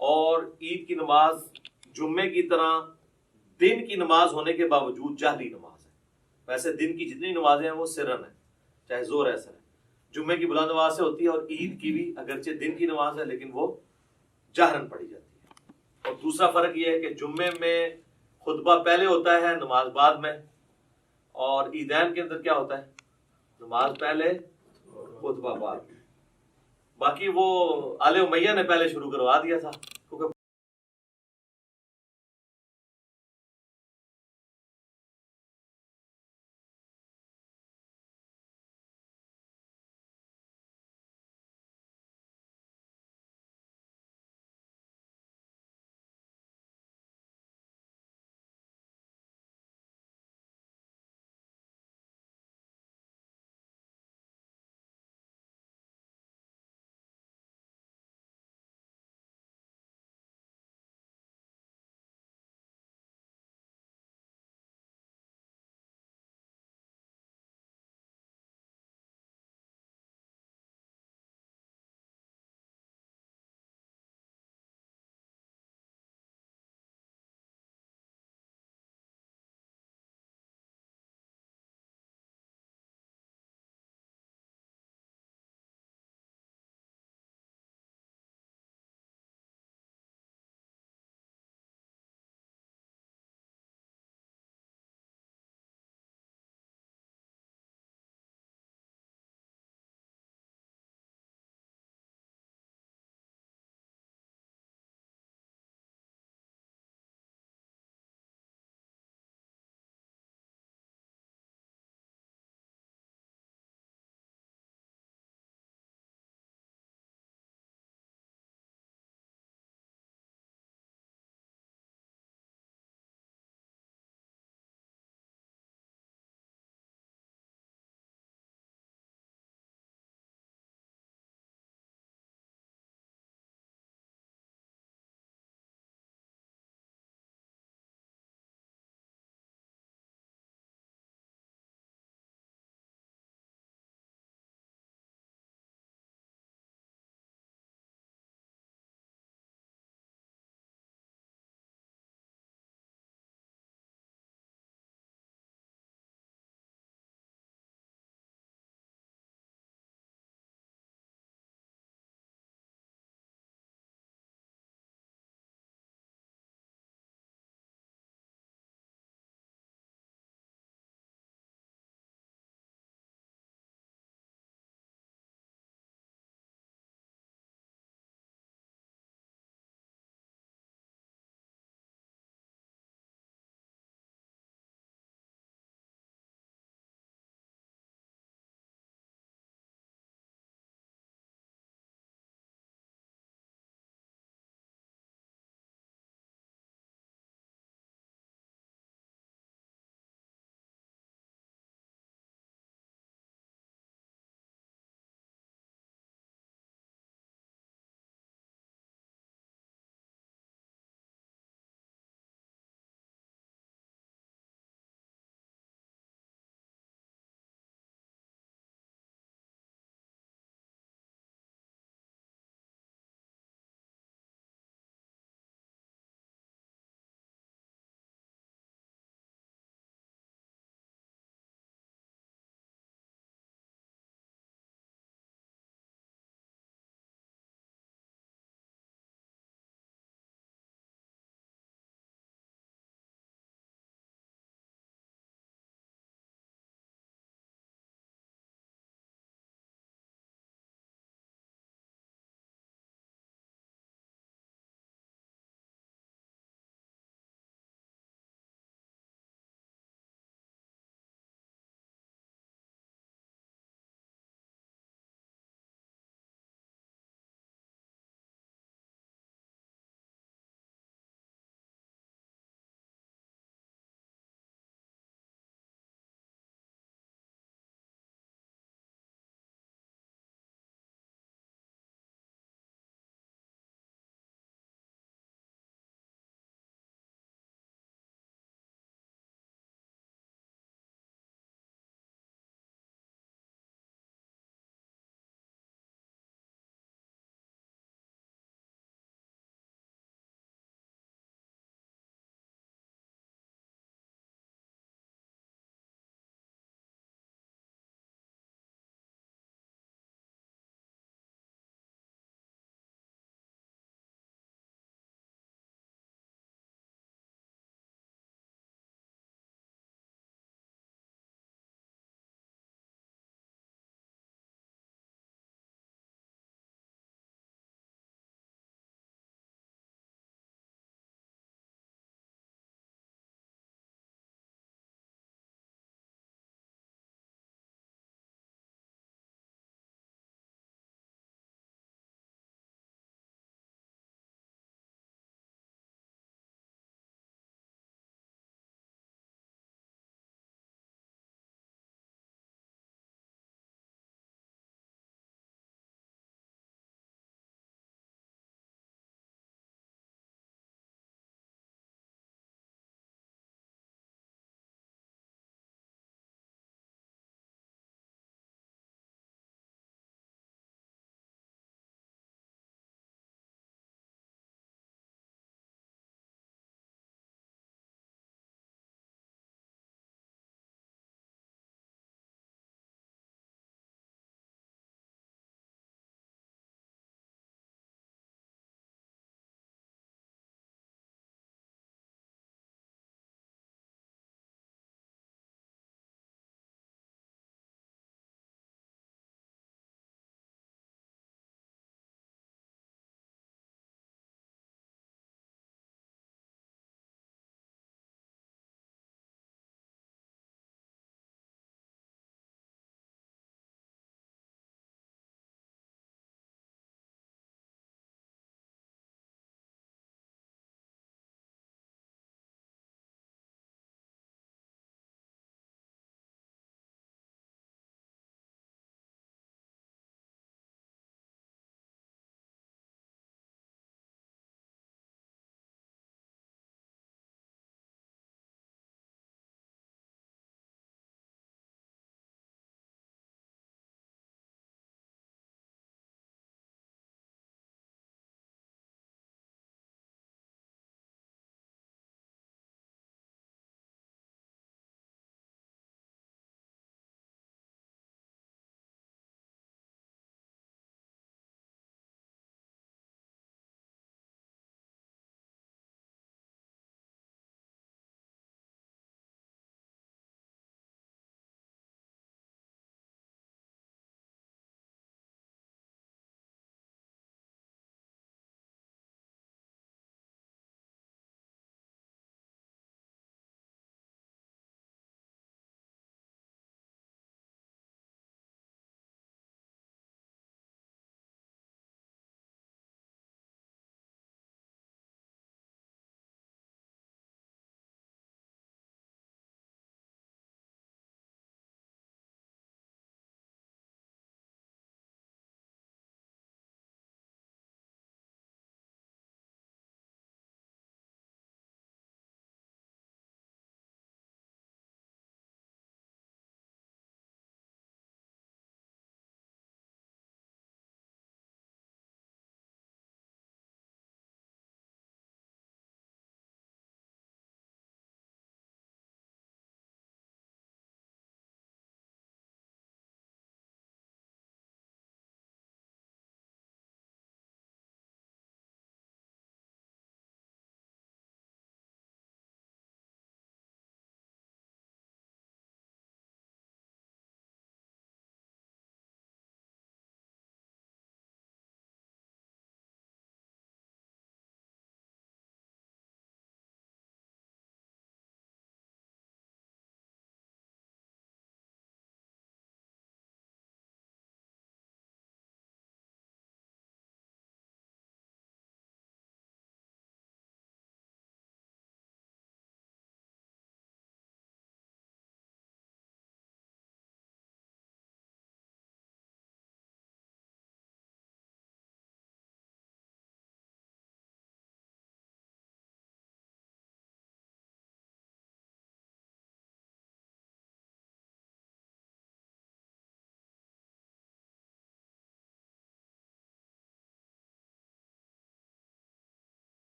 اور عید کی نماز جمعے کی طرح دن کی نماز ہونے کے باوجود جہری نماز ہے۔ ویسے دن کی جتنی نمازیں ہیں وہ سرن ہیں، چاہے زور ایسا ہے، جمعے کی بلند نماز سے ہوتی ہے، اور عید کی بھی اگرچہ دن کی نماز ہے لیکن وہ جہرن پڑھی جاتی ہے۔ اور دوسرا فرق یہ ہے کہ جمعے میں خطبہ پہلے ہوتا ہے، نماز بعد میں، اور عیدین کے اندر کیا ہوتا ہے، نماز پہلے خطبہ بعد۔ باقی وہ آل امیہ نے پہلے شروع کروا دیا تھا،